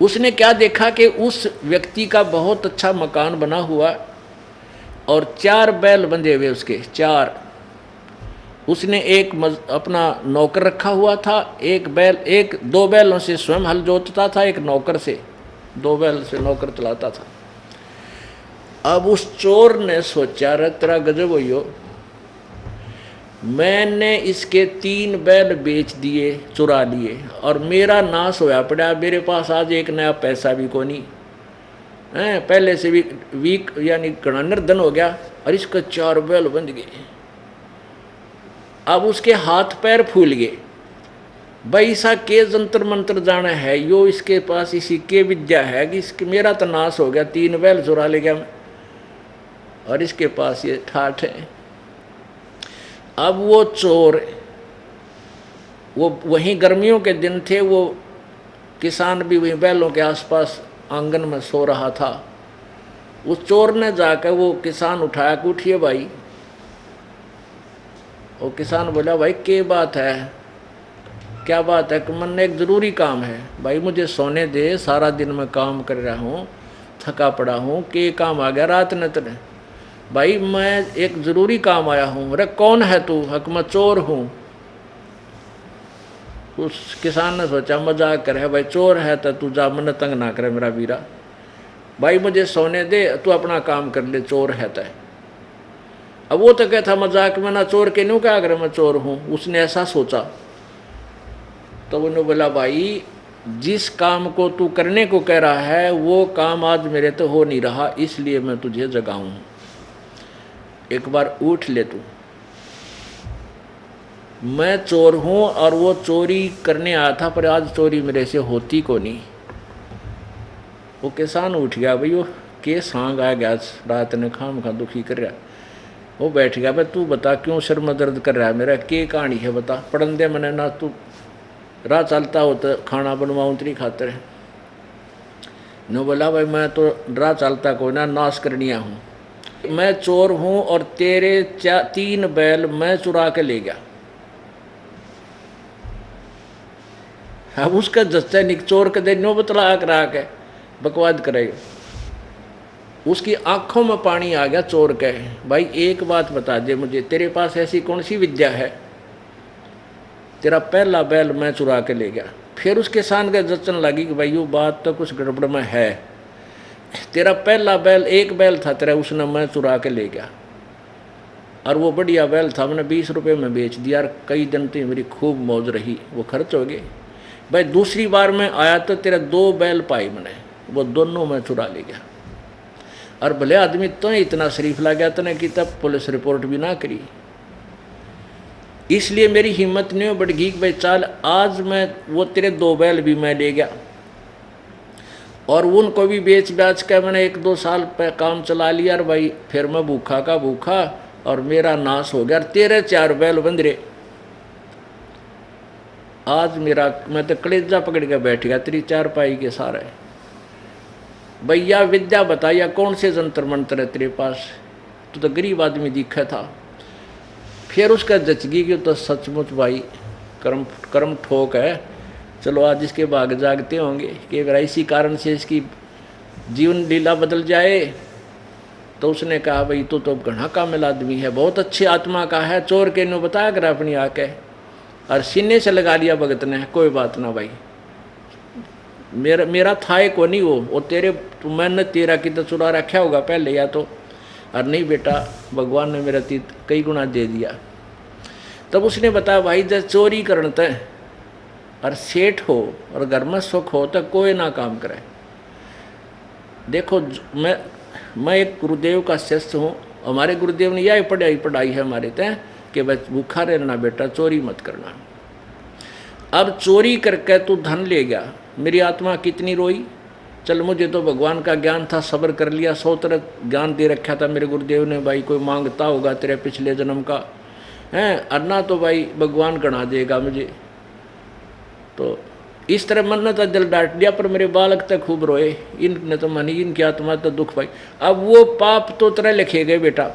उसने क्या देखा कि उस व्यक्ति का बहुत अच्छा मकान बना हुआ और 4 बैल बंधे हुए उसके, 4। उसने एक अपना नौकर रखा हुआ था, 2 बैलों से स्वयं हल जोतता था, एक नौकर से, 2 बैल से नौकर चलाता था। अब उस चोर ने सोचा रे तेरा गजब हो, मैंने इसके 3 बैल बेच दिए, चुरा लिए, और मेरा नाश होया पड़ा। मेरे पास आज एक नया पैसा भी को नहीं है, पहले से भी वीक यानी घना निर्धन हो गया, और इसका 4 बैल बंध गए। अब उसके हाथ पैर फूल गए, भाई सा के जंतर मंत्र जाना है, यो इसके पास इसी के विद्या है कि इसके मेरा तो नाश हो गया, 3 बैल चुरा ले गया और इसके पास ये ठाठ है। अब वो चोर, वो वहीं गर्मियों के दिन थे, वो किसान भी वहीं बैलों के आसपास आंगन में सो रहा था। उस चोर ने जाकर वो किसान उठाया कि उठिए भाई। वो किसान बोला भाई क्या बात है, क्या बात है? कि मन एक ज़रूरी काम है भाई, मुझे सोने दे, सारा दिन मैं काम कर रहा हूँ, थका पड़ा हूँ, के काम आ गया रात ने तेरे? भाई मैं एक ज़रूरी काम आया हूँ। अरे कौन है तू? हक मैं चोर हूँ। उस किसान ने सोचा मजाक करे, भाई चोर है तो तू जा, मन तंग ना करे मेरा वीरा, भाई मुझे सोने दे, तू अपना काम कर ले, चोर है तय। अब वो तो कहता मजाक में, ना चोर के न्यू क्या करे मैं चोर हूँ। उसने ऐसा सोचा तो उन्होंने बोला भाई जिस काम को तू करने को कह रहा है वो काम आज मेरे तो हो नहीं रहा, इसलिए मैं तुझे जगाऊं, एक बार उठ ले तू। मैं चोर हूं और वो चोरी करने आया था, पर आज चोरी मेरे से होती को नहीं। वो किसान उठ गया, भाई वो के सांग आ गया, रात ने खाम खा दुखी कर रहा। वो बैठ गया, भाई तू बता क्यों सिर में दर्द कर रहा है मेरा, के कहानी है बता, पढ़न दे मैंने ना, तू राह चलता हो तो खाना बनवाऊँ तेरी खातर है। नो बोला भाई मैं तो राह चलता को ना, नाश करनिया हूँ, मैं चोर हूँ और तेरे 3 बैल मैं चुरा के ले गया। अब उसका जस्ता निक चोर के दे नो बतला करा के बकवाद करेगा। उसकी आंखों में पानी आ गया चोर के, भाई एक बात बता दे मुझे, तेरे पास ऐसी कौन सी विद्या है, तेरा पहला बैल मैं चुरा के ले गया। फिर उस किसान के जचन लगी कि भाई ये बात तो कुछ गड़बड़ में है, तेरा पहला बैल, एक बैल था तेरा, उसने मैं चुरा के ले गया, और वो बढ़िया बैल था, मैंने 20 रुपये में बेच दिया, और कई दिन तो मेरी खूब मौज रही, वो खर्च हो गए। भाई दूसरी बार मैं आया तो तेरा 2 बैल पाई मैंने, वो दोनों मैं चुरा ले गया। और भले आदमी तो इतना शरीफ ला गया तने कि तब पुलिस रिपोर्ट भी ना करी। इसलिए मेरी हिम्मत नहीं हो बढ़ी कि भाई चाल आज मैं वो तेरे 2 बैल भी मैं ले गया, और उनको भी बेच बेच के मैंने 1-2 साल पे काम चला लिया, और भाई फिर मैं भूखा का भूखा और मेरा नाश हो गया, और तेरे 4 बैल बंद रहे। आज मेरा, मैं तो कलेजा पकड़ के बैठ गया तेरी चारपाई के सारे। भैया विद्या बताइया कौन से जंतर मंत्र है तेरे पास, तू तो गरीब आदमी दिखा था। फिर उसका जचगी कि तो सचमुच भाई कर्म ठोक है, चलो आज इसके भाग जागते होंगे कि अगर इसी कारण से इसकी जीवन लीला बदल जाए। तो उसने कहा भाई तू तो घना कामिल आदमी है, बहुत अच्छी आत्मा का है, चोर के नो बताया कर अपनी आके, और सीने से लगा लिया भगत ने, कोई बात ना भाई, मेरा था को नहीं वो तेरे, तो मैंने तेरा की तो चुरा रखा होगा पहले या तो, और नहीं बेटा भगवान ने मेरा तीत कई गुना दे दिया। तब उसने बताया भाई जब चोरी करते हैं और सेठ हो और घर में सुख हो तो कोई ना काम करे। देखो मैं एक गुरुदेव का शिष्य हूँ, हमारे गुरुदेव ने यह पढ़ाई है हमारे तय कि बस भूखा रहना बेटा, चोरी मत करना। अब चोरी करके तू धन ले गया, मेरी आत्मा कितनी रोई। चल मुझे तो भगवान का ज्ञान था, सब्र कर लिया, 100 तरह ज्ञान दे रखा था मेरे गुरुदेव ने, भाई कोई मांगता होगा तेरे पिछले जन्म का है, अन्ना तो भाई भगवान गणा देगा मुझे। तो इस तरह मन ने तो दिल डांट दिया, पर मेरे बालक तक खूब रोए, इनने तो मानी, इनकी आत्मा तो दुख पाई। अब वो पाप तो तेरे लिखे गए बेटा,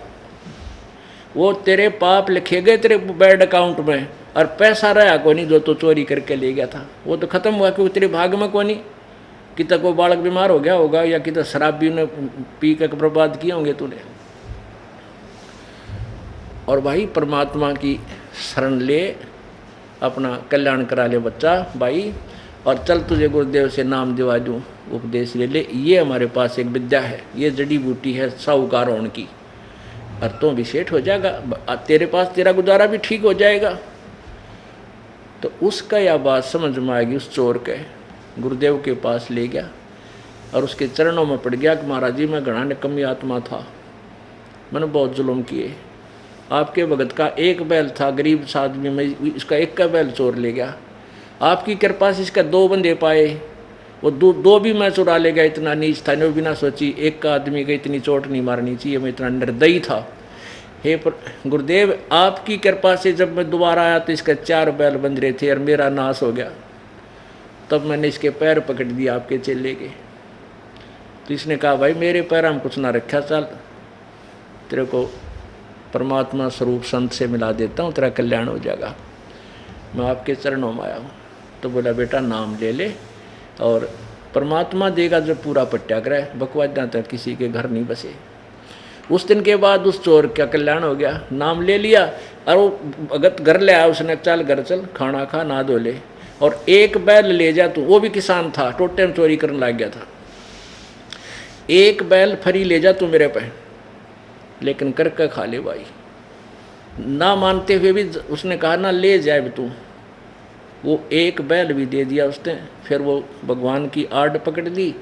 वो तेरे पाप लिखे गए तेरे बैंक अकाउंट में, और पैसा रहा को नहीं जो तो चोरी करके ले गया था, वो तो खत्म हुआ, क्योंकि तेरे भाग में को नहीं कि तक वो बालक बीमार हो गया होगा, या कि शराब भी उन्हें पी कर बर्बाद किए होंगे तूने। और भाई परमात्मा की शरण ले, अपना कल्याण करा ले बच्चा भाई, और चल तुझे गुरुदेव से नाम दिवा दूँ, उपदेश ले ले। ये हमारे पास एक विद्या है, ये जड़ी बूटी है साहूकार होने की, और तो भी सेठ हो जाएगा, तेरे पास तेरा गुजारा भी ठीक हो जाएगा। तो उसका यह बात समझ में आएगी, उस चोर के गुरुदेव के पास ले गया और उसके चरणों में पड़ गया कि महाराज जी मैं घना निकम्मी आत्मा था, मैंने बहुत जुल्म किए, आपके भगत का एक बैल था, गरीब आदमी में इसका एक का बैल चोर ले गया, आपकी कृपा से इसका 2 बंदे पाए, वो दो भी मैं चुरा ले गया, इतना नीच था, नहीं बिना सोची एक का आदमी का इतनी चोट नहीं मारनी चाहिए, मैं इतना निर्दयी था। हे गुरुदेव आपकी कृपा से जब मैं दोबारा आया तो इसका 4 बैल बंध रहे थे और मेरा नाश हो गया, तब मैंने इसके पैर पकड़ दिए आपके चेले के। तो इसने कहा भाई मेरे पैर हम कुछ ना रखा, चल तेरे को परमात्मा स्वरूप संत से मिला देता हूँ, तेरा कल्याण हो जाएगा, मैं आपके चरणों में आया हूँ। तो बोला बेटा नाम ले ले, और परमात्मा देगा जब पूरा पट्याग्रह, बकवादा तक किसी के घर नहीं बसे। उस दिन के बाद उस चोर का कल्याण हो गया, नाम ले लिया, और वो भगत घर ले आया, उसने चल घर चल खाना खा ना धो ले, और एक बैल ले जा तू, वो भी किसान था, टोटे में चोरी करने लग गया था, एक बैल फरी ले जा तू मेरे पे, लेकिन करके खा ले भाई। ना मानते हुए भी उसने कहा ना ले जाए तू, वो एक बैल भी दे दिया उसने। फिर वो भगवान की आड़ पकड़ ली,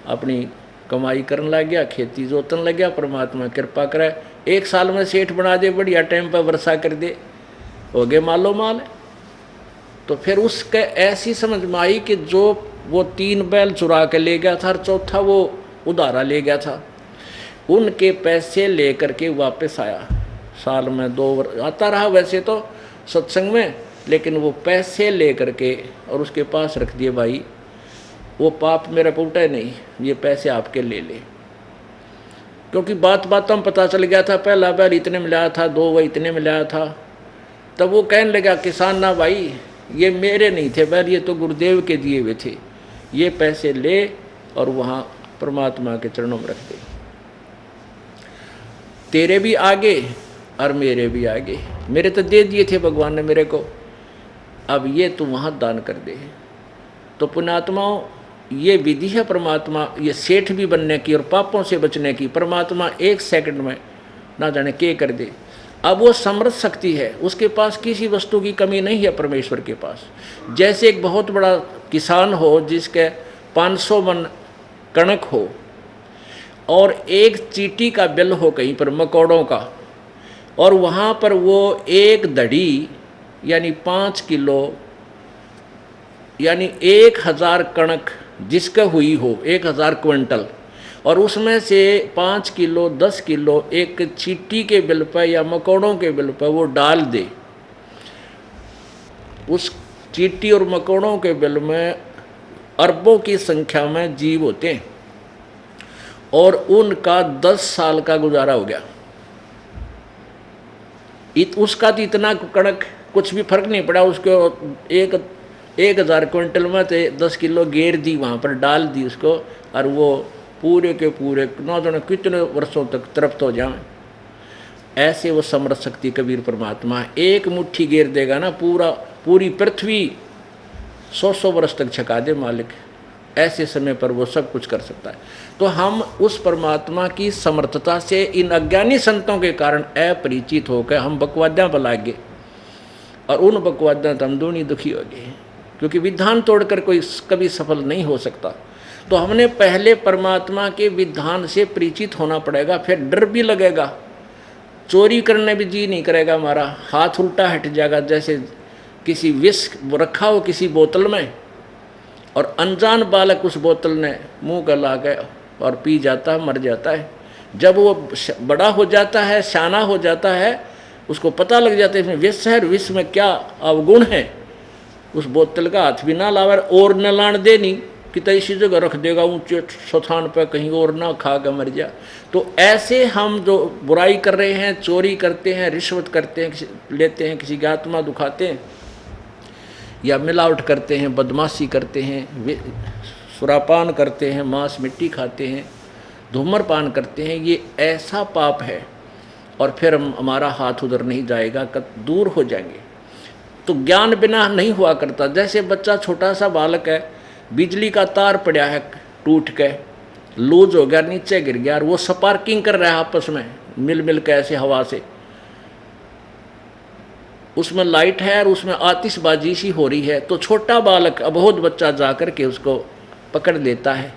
अपनी कमाई करने लग गया, खेती जोतने लग गया, परमात्मा कृपा करे 1 साल में सेठ बना दे, बढ़िया टाइम पर वर्षा कर दे, हो गए मालो माल। तो फिर उसके ऐसी समझ में आई कि जो वो 3 बैल चुरा के ले गया था और चौथा वो उधारा ले गया था, उनके पैसे लेकर के वापस आया, साल में 2 बार आता रहा वैसे तो सत्संग में, लेकिन वो पैसे ले करके और उसके पास रख दिए, भाई वो पाप मेरा पुटा है नहीं, ये पैसे आपके ले ले। क्योंकि बात में पता चल गया था, पहला बैल इतने में लाया था, 2 वो इतने में लाया था। तब वो कहने लगा किसान ना भाई ये मेरे नहीं थे बैल, ये तो गुरुदेव के दिए हुए थे, ये पैसे ले और वहाँ परमात्मा के चरणों में रख दे, तेरे भी आगे और मेरे भी आगे, मेरे तो दे दिए थे भगवान ने मेरे को, अब ये तू वहाँ दान कर दे। तो पुण्यात्माओं ये विधि है परमात्मा, ये सेठ भी बनने की और पापों से बचने की। परमात्मा 1 सेकंड में ना जाने के कर दे। अब वो समर्थ शक्ति है, उसके पास किसी वस्तु की कमी नहीं है परमेश्वर के पास। जैसे एक बहुत बड़ा किसान हो जिसके 500 मन कणक हो और एक चींटी का बिल हो कहीं पर मकोड़ों का, और वहाँ पर वो एक धड़ी यानी 5 किलो यानी 1000 कणक जिसका हुई हो 1000 क्विंटल, और उसमें से 5 किलो 10 किलो एक चींटी के बिल पर या मकोड़ों के बिल पर वो डाल दे। उस चींटी और मकोड़ों के बिल में अरबों की संख्या में जीव होते हैं और उनका 10 साल का गुजारा हो गया। उसका तो इतना कणक कुछ भी फर्क नहीं पड़ा, उसको 1000 क्विंटल में तो 10 किलो गेर दी, वहाँ पर डाल दी उसको, और वो पूरे के पूरे ना जाने कितने वर्षों तक तृप्त हो जाए। ऐसे वो समर्थ शक्ति कबीर परमात्मा एक मुट्ठी गेर देगा ना, पूरी पृथ्वी 100 वर्ष तक छका दे मालिक। ऐसे समय पर वो सब कुछ कर सकता है। तो हम उस परमात्मा की समर्थता से इन अज्ञानी संतों के कारण अपरिचित होकर हम बकवाद्यां पर लाग गए, और उन बकवाद्यां तो हम दूनी दुखी हो गए, क्योंकि विधान तोड़कर कोई कभी सफल नहीं हो सकता। तो हमने पहले परमात्मा के विधान से परिचित होना पड़ेगा, फिर डर भी लगेगा, चोरी करने भी जी नहीं करेगा, हमारा हाथ उल्टा हट जाएगा। जैसे किसी विष रखा हो किसी बोतल में और अनजान बालक उस बोतल ने मुंह गला के और पी जाता है, मर जाता है। जब वो बड़ा हो जाता है, शाना हो जाता है, उसको पता लग जाता है इसमें विष है, विष में क्या अवगुण है, उस बोतल का हाथ भी ना लावर और न लान देनी कि तो इसी जगह रख देगा ऊंचे स्थान पर, कहीं और ना खा कर मर जा। तो ऐसे हम जो बुराई कर रहे हैं, चोरी करते हैं, रिश्वत करते हैं, लेते हैं, किसी की आत्मा दुखाते हैं, या मिलावट करते हैं, बदमाशी करते हैं, सुरापान करते हैं, मांस मिट्टी खाते हैं, धूम्रपान करते हैं, ये ऐसा पाप है। और फिर हमारा हाथ उधर नहीं जाएगा, दूर हो जाएंगे। तो ज्ञान बिना नहीं हुआ करता। जैसे बच्चा छोटा सा बालक है, बिजली का तार पड़ा है टूट के, लूज हो गया, नीचे गिर गया, और वो स्पार्किंग कर रहा है आपस में मिल के ऐसे हवा से, उसमें लाइट है और उसमें आतिशबाजी सी हो रही है। तो छोटा बालक अबोध बच्चा जा कर के उसको पकड़ लेता है,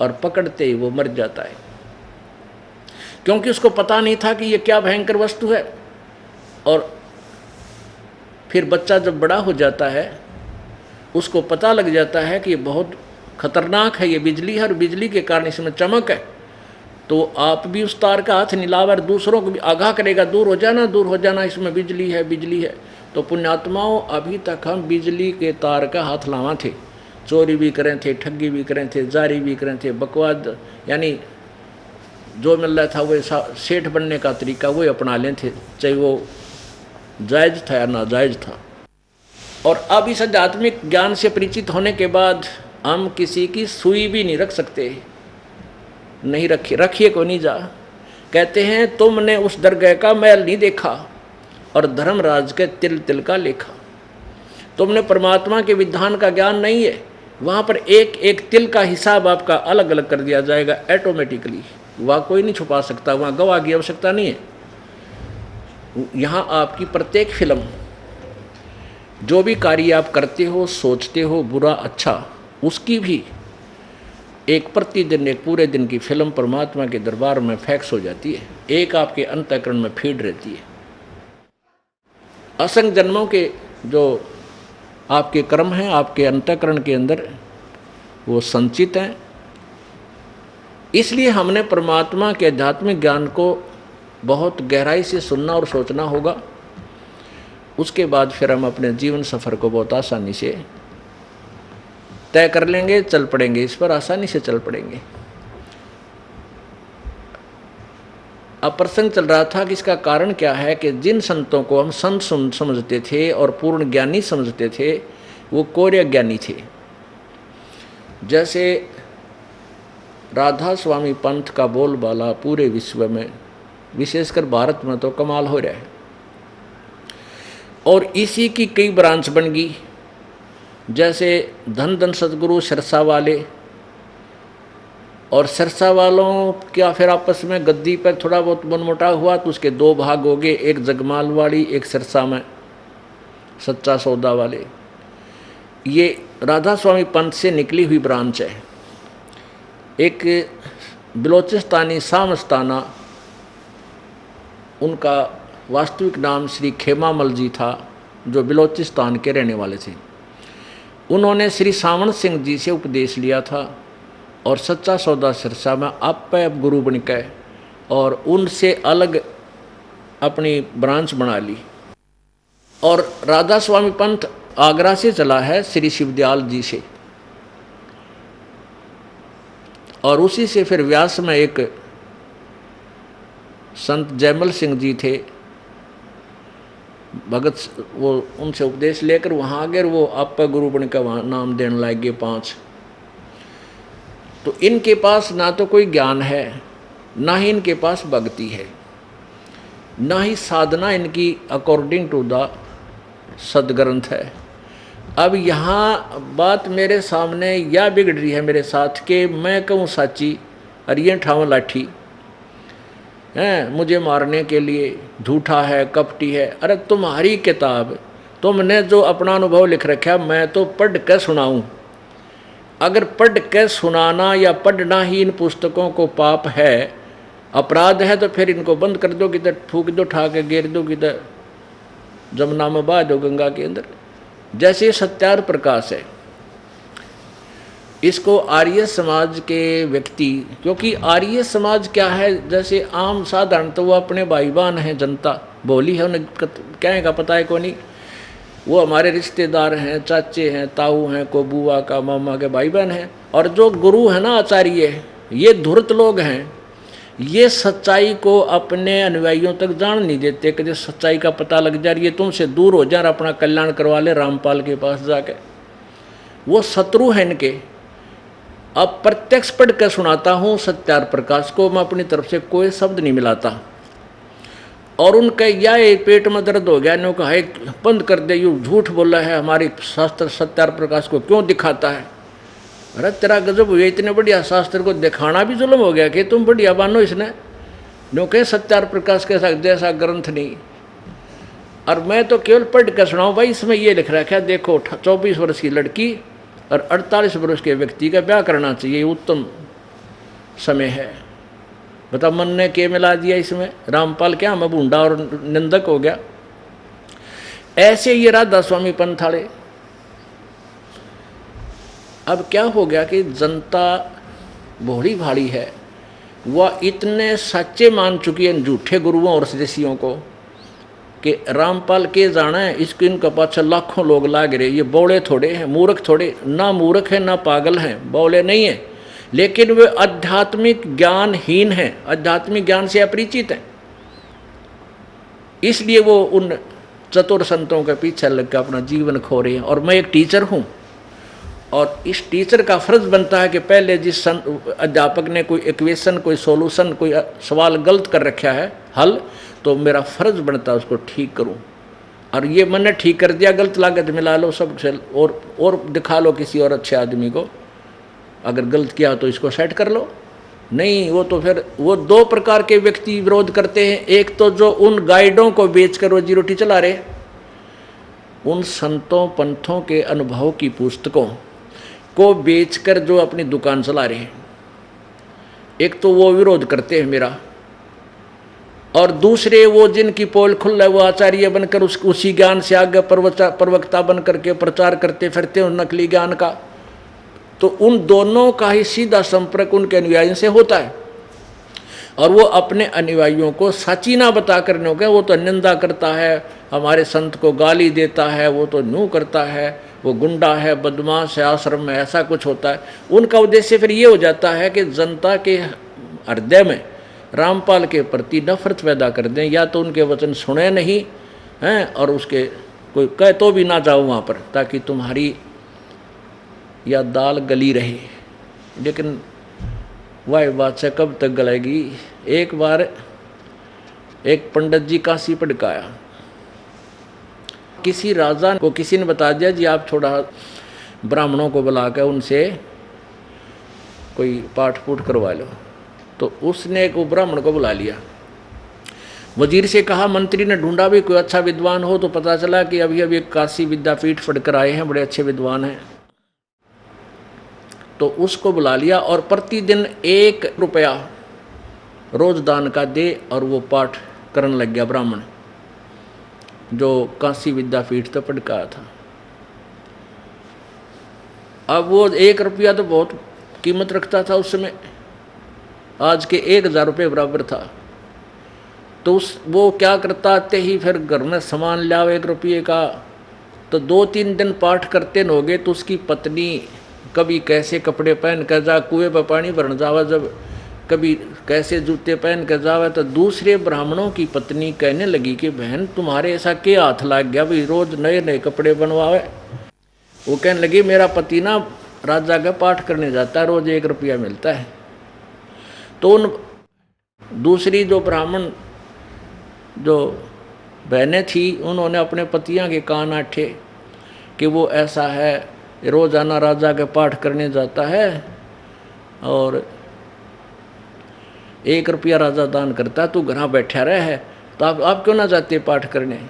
और पकड़ते ही वो मर जाता है, क्योंकि उसको पता नहीं था कि ये क्या भयंकर वस्तु है। और फिर बच्चा जब बड़ा हो जाता है, उसको पता लग जाता है कि ये बहुत खतरनाक है, ये बिजली है और बिजली के कारण इसमें चमक है। तो आप भी उस तार का हाथ नहीं लावर, दूसरों को भी आगाह करेगा, दूर हो जाना, दूर हो जाना, इसमें बिजली है, बिजली है। तो पुण्यात्माओं, अभी तक हम बिजली के तार का हाथ लावा थे, चोरी भी करें थे, ठगी भी करें थे, जारी भी करें थे, बकवाद यानी जो मिल रहा था वो सेठ बनने का तरीका वो अपना लें थे, चाहे वो जायज़ था या नाजायज़ था। और अब इस आध्यात्मिक ज्ञान से परिचित होने के बाद हम किसी की सुई भी नहीं रख सकते, नहीं रखिए को नहीं जा। कहते हैं तुमने उस दरगाह का मैल नहीं देखा और धर्मराज के तिल तिल का लेखा। तुमने परमात्मा के विधान का ज्ञान नहीं है, वहाँ पर एक एक तिल का हिसाब आपका अलग अलग कर दिया जाएगा ऑटोमेटिकली, वहाँ कोई नहीं छुपा सकता, वहाँ गवाह की आवश्यकता नहीं है। यहाँ आपकी प्रत्येक फिल्म, जो भी कार्य आप करते हो, सोचते हो, बुरा अच्छा, उसकी भी एक प्रतिदिन, एक पूरे दिन की फिल्म परमात्मा के दरबार में फैक्स हो जाती है, एक आपके अंतःकरण में फीड रहती है। असंख्य जन्मों के जो आपके कर्म हैं आपके अंतःकरण के अंदर वो संचित हैं। इसलिए हमने परमात्मा के आध्यात्मिक ज्ञान को बहुत गहराई से सुनना और सोचना होगा। उसके बाद फिर हम अपने जीवन सफ़र को बहुत आसानी से तय कर लेंगे, चल पड़ेंगे, इस पर आसानी से चल पड़ेंगे। अब प्रसंग चल रहा था कि इसका कारण क्या है कि जिन संतों को हम संत समझते थे और पूर्ण ज्ञानी समझते थे, वो कोर्य ज्ञानी थे। जैसे राधा स्वामी पंथ का बोलबाला पूरे विश्व में, विशेषकर भारत में तो कमाल हो रहा है, और इसी की कई ब्रांच बन गई। जैसे धन धन सतगुरु सिरसा वाले और सिरसा वालों क्या फिर आपस में गद्दी पर थोड़ा बहुत मनमुटाव हुआ तो उसके दो भाग हो गए, एक जगमाल वाली, एक सिरसा में सच्चा सौदा वाले। ये राधा स्वामी पंथ से निकली हुई ब्रांच है। एक बलोचिस्तानी सामस्ताना, उनका वास्तविक नाम श्री खेमामल जी था, जो बलोचिस्तान के रहने वाले थे। उन्होंने श्री सावण सिंह जी से उपदेश लिया था और सच्चा सौदा सिरसा में आप गुरु बन के और उनसे अलग अपनी ब्रांच बना ली। और राधा स्वामी पंथ आगरा से चला है श्री शिवदयाल जी से, और उसी से फिर व्यास में एक संत जयमल सिंह जी थे भगत, वो उनसे उपदेश लेकर वहाँ आगे वो आप गुरु बन का वहाँ नाम देने लग गए 5। तो इनके पास ना तो कोई ज्ञान है, ना ही इनके पास भक्ति है, ना ही साधना इनकी अकॉर्डिंग टू द सदग्रंथ है। अब यहाँ बात मेरे सामने या बिगड़ रही है मेरे साथ कि मैं कहूँ साची और ये ठाव लाठी हैं मुझे मारने के लिए, झूठा है, कपटी है। अरे तुम्हारी किताब, तुमने जो अपना अनुभव लिख रखा मैं तो पढ़ कर सुनाऊँ। अगर पढ़ कर सुनाना या पढ़ना ही इन पुस्तकों को पाप है, अपराध है, तो फिर इनको बंद कर दो, किधर फूक दो, ठा के गिर दो, किधर जमुना में बहा दो, गंगा के अंदर। जैसे सत्यार प्रकाश है, इसको आर्य समाज के व्यक्ति, क्योंकि आर्य समाज क्या है, जैसे आम साधारण तो वो अपने भाई बहन हैं, जनता बोली है, उन्हें क्या का पता है को नहीं, वो हमारे रिश्तेदार हैं, चाचे हैं, ताऊ हैं, को बुआ का मामा के भाई बहन हैं। और जो गुरु है ना, आचार्य, ये धूर्त लोग हैं, ये सच्चाई को अपने अनुयायियों तक जान नहीं देते कि जो सच्चाई का पता लग जा रही है तुमसे दूर हो जा, अपना कल्याण करवा ले रामपाल के पास जाके। वो शत्रु हैं इनके। अब प्रत्यक्ष पढ़ कर सुनाता हूँ सत्यार प्रकाश को, मैं अपनी तरफ से कोई शब्द नहीं मिलाता। और उनका यह पेट में दर्द हो गया, इन्होंने कहा बंद कर दे, यूँ झूठ बोला है, हमारी शास्त्र सत्यार प्रकाश को क्यों दिखाता है। अरे तेरा गजब हुआ, इतने बढ़िया शास्त्र को दिखाना भी जुल्म हो गया कि तुम बढ़िया बानो इसने, नो कहे सत्यार प्रकाश के साथ जैसा ग्रंथ नहीं। और मैं तो केवल पढ़ कर सुनाऊँ भाई, इसमें ये लिख रखा है, देखो 24 वर्ष की लड़की और 48 वर्ष के व्यक्ति का ब्याह करना चाहिए, उत्तम समय है। बता मन ने के मिला दिया इसमें, रामपाल क्या मैं बूंडा और निंदक हो गया। ऐसे ये राधा स्वामी पंथ वाले। अब क्या हो गया कि जनता भोली भाड़ी है, वह इतने सच्चे मान चुकी है झूठे गुरुओं और ऋषियों को कि रामपाल के जाना है, इसको इनका पाछा लाखों लोग लाग रहे। ये बौड़े थोड़े हैं, मूर्ख थोड़े, ना मूर्ख है ना पागल हैं, बौले नहीं है, लेकिन वे आध्यात्मिक ज्ञानहीन हैं, आध्यात्मिक ज्ञान से अपरिचित हैं। इसलिए वो उन चतुर संतों के पीछे लग कर अपना जीवन खो रहे हैं। और मैं एक टीचर हूँ, और इस टीचर का फर्ज बनता है कि पहले जिस अध्यापक ने कोई इक्वेशन, कोई सॉल्यूशन, कोई सवाल गलत कर रखा है हल, तो मेरा फर्ज बनता है उसको ठीक करूं। और ये मैंने ठीक कर दिया, गलत लागत मिला लो सब से, और दिखा लो किसी और अच्छे आदमी को, अगर गलत किया तो इसको सेट कर लो। नहीं, वो तो फिर वो 2 प्रकार के व्यक्ति विरोध करते हैं। एक तो जो उन गाइडों को बेचकर रोजी रोटी चला रहे, उन संतों पंथों के अनुभव की पुस्तकों को बेचकर जो अपनी दुकान चला रहे हैं, एक तो वो विरोध करते हैं मेरा। और दूसरे वो जिनकी पोल खुल है, वो आचार्य बनकर उसी ज्ञान से आगे प्रवक्ता बन करके प्रचार करते फिरते हैं नकली ज्ञान का। तो उन दोनों का ही सीधा संपर्क उनके अनुयायियों से होता है, और वो अपने अनुयायियों को सच्ची ना बता करने हो, वो तो निंदा करता है, हमारे संत को गाली देता है, वो तो न्यू करता है, वो गुंडा है, बदमाश है, आश्रम में ऐसा कुछ होता है। उनका उद्देश्य फिर ये हो जाता है कि जनता के हृदय में रामपाल के प्रति नफरत पैदा कर दें, या तो उनके वचन सुने नहीं हैं, और उसके कोई कहे तो भी ना जाओ वहाँ पर, ताकि तुम्हारी या दाल गली रहे। लेकिन वह बात से कब तक गलेगी। एक बार एक पंडित जी काशी पढ़काया, किसी राजा को किसी ने बता दिया जी आप थोड़ा ब्राह्मणों को बुलाकर उनसे कोई पाठ फूट करवा लो। तो उसने एक ब्राह्मण को बुला लिया, वजीर से कहा मंत्री ने ढूंढा भी कोई अच्छा विद्वान हो, तो पता चला कि अभी अभी काशी विद्यापीठ पढ़कर आए हैं, बड़े अच्छे विद्वान हैं। तो उसको बुला लिया और प्रतिदिन 1 रुपया रोज दान का दे, और वो पाठ करने लग गया ब्राह्मण, जो काशी विद्यापीठ तो पढ़ का था। अब वो 1 रुपया तो बहुत कीमत रखता था उस समय, आज के 1000 रुपये बराबर था। तो वो क्या करता, आते ही फिर घर में सामान लाओ 1 रुपये का, तो 2-3 दिन पाठ करते न होगे तो उसकी पत्नी कभी कैसे कपड़े पहन कर जा कुएं पर पानी भरने जावा, जब कभी कैसे जूते पहन कर जावा। तो दूसरे ब्राह्मणों की पत्नी कहने लगी कि बहन तुम्हारे ऐसा क्या हाथ लग गया भाई, रोज नए नए कपड़े बनवावे। वो कहने लगी मेरा पति ना राजा का पाठ करने जाता है, रोज 1 रुपया मिलता है। तो उन दूसरी जो ब्राह्मण जो बहनें थी, उन्होंने अपने पतियां के कान आठे कि वो ऐसा है, रोजाना राजा के पाठ करने जाता है और 1 रुपया राजा दान करता है, तू घर बैठा रहे है, तो आप क्यों ना जाते पाठ करने।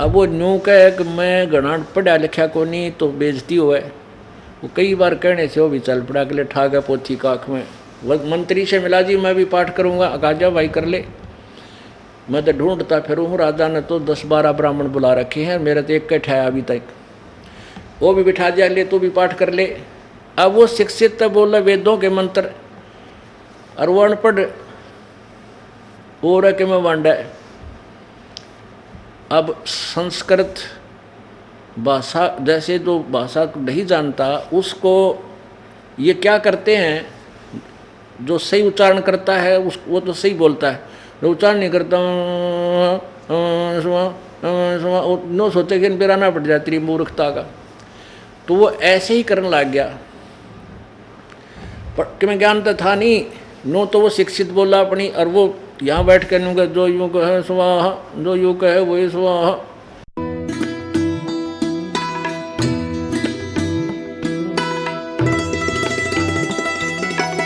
अब वो न्यू कहे कि मैं घना पढ़ा लिखा को नहीं, तो बेइज्जती हुए। वो कई बार कहने से वो भी चल पड़ा, अगले ठा गया पोथी काख में। वह मंत्री से मिला जी मैं भी पाठ करूँगा, आजा भाई कर ले। मैं तो ढूंढता फिरूँ हूँ, राजा ने तो 10-12 ब्राह्मण बुला रखे हैं, मेरा तो एक ठहया अभी तक। वो भी बिठा दिया, ले तू भी पाठ कर ले। अब वो शिक्षित तो बोला वेदों के मंत्र, और वो अनपढ़ हो रहा कि मैं वांडा। अब संस्कृत भाषा जैसे जो भाषा नहीं जानता, उसको ये क्या करते हैं, जो सही उच्चारण करता है वो तो सही बोलता है, जो उच्चारण नहीं करता नो सोचे कि बेराना पड़ जाती मूर्खता का। तो वो ऐसे ही करने लग गया, पर कि मैं ज्ञान तो था नहीं, नो तो वो शिक्षित बोला अपनी, और वो यहाँ बैठ कर जो यूँ कहे स्वाहा, जो यूँ कहे वही स्वाहा,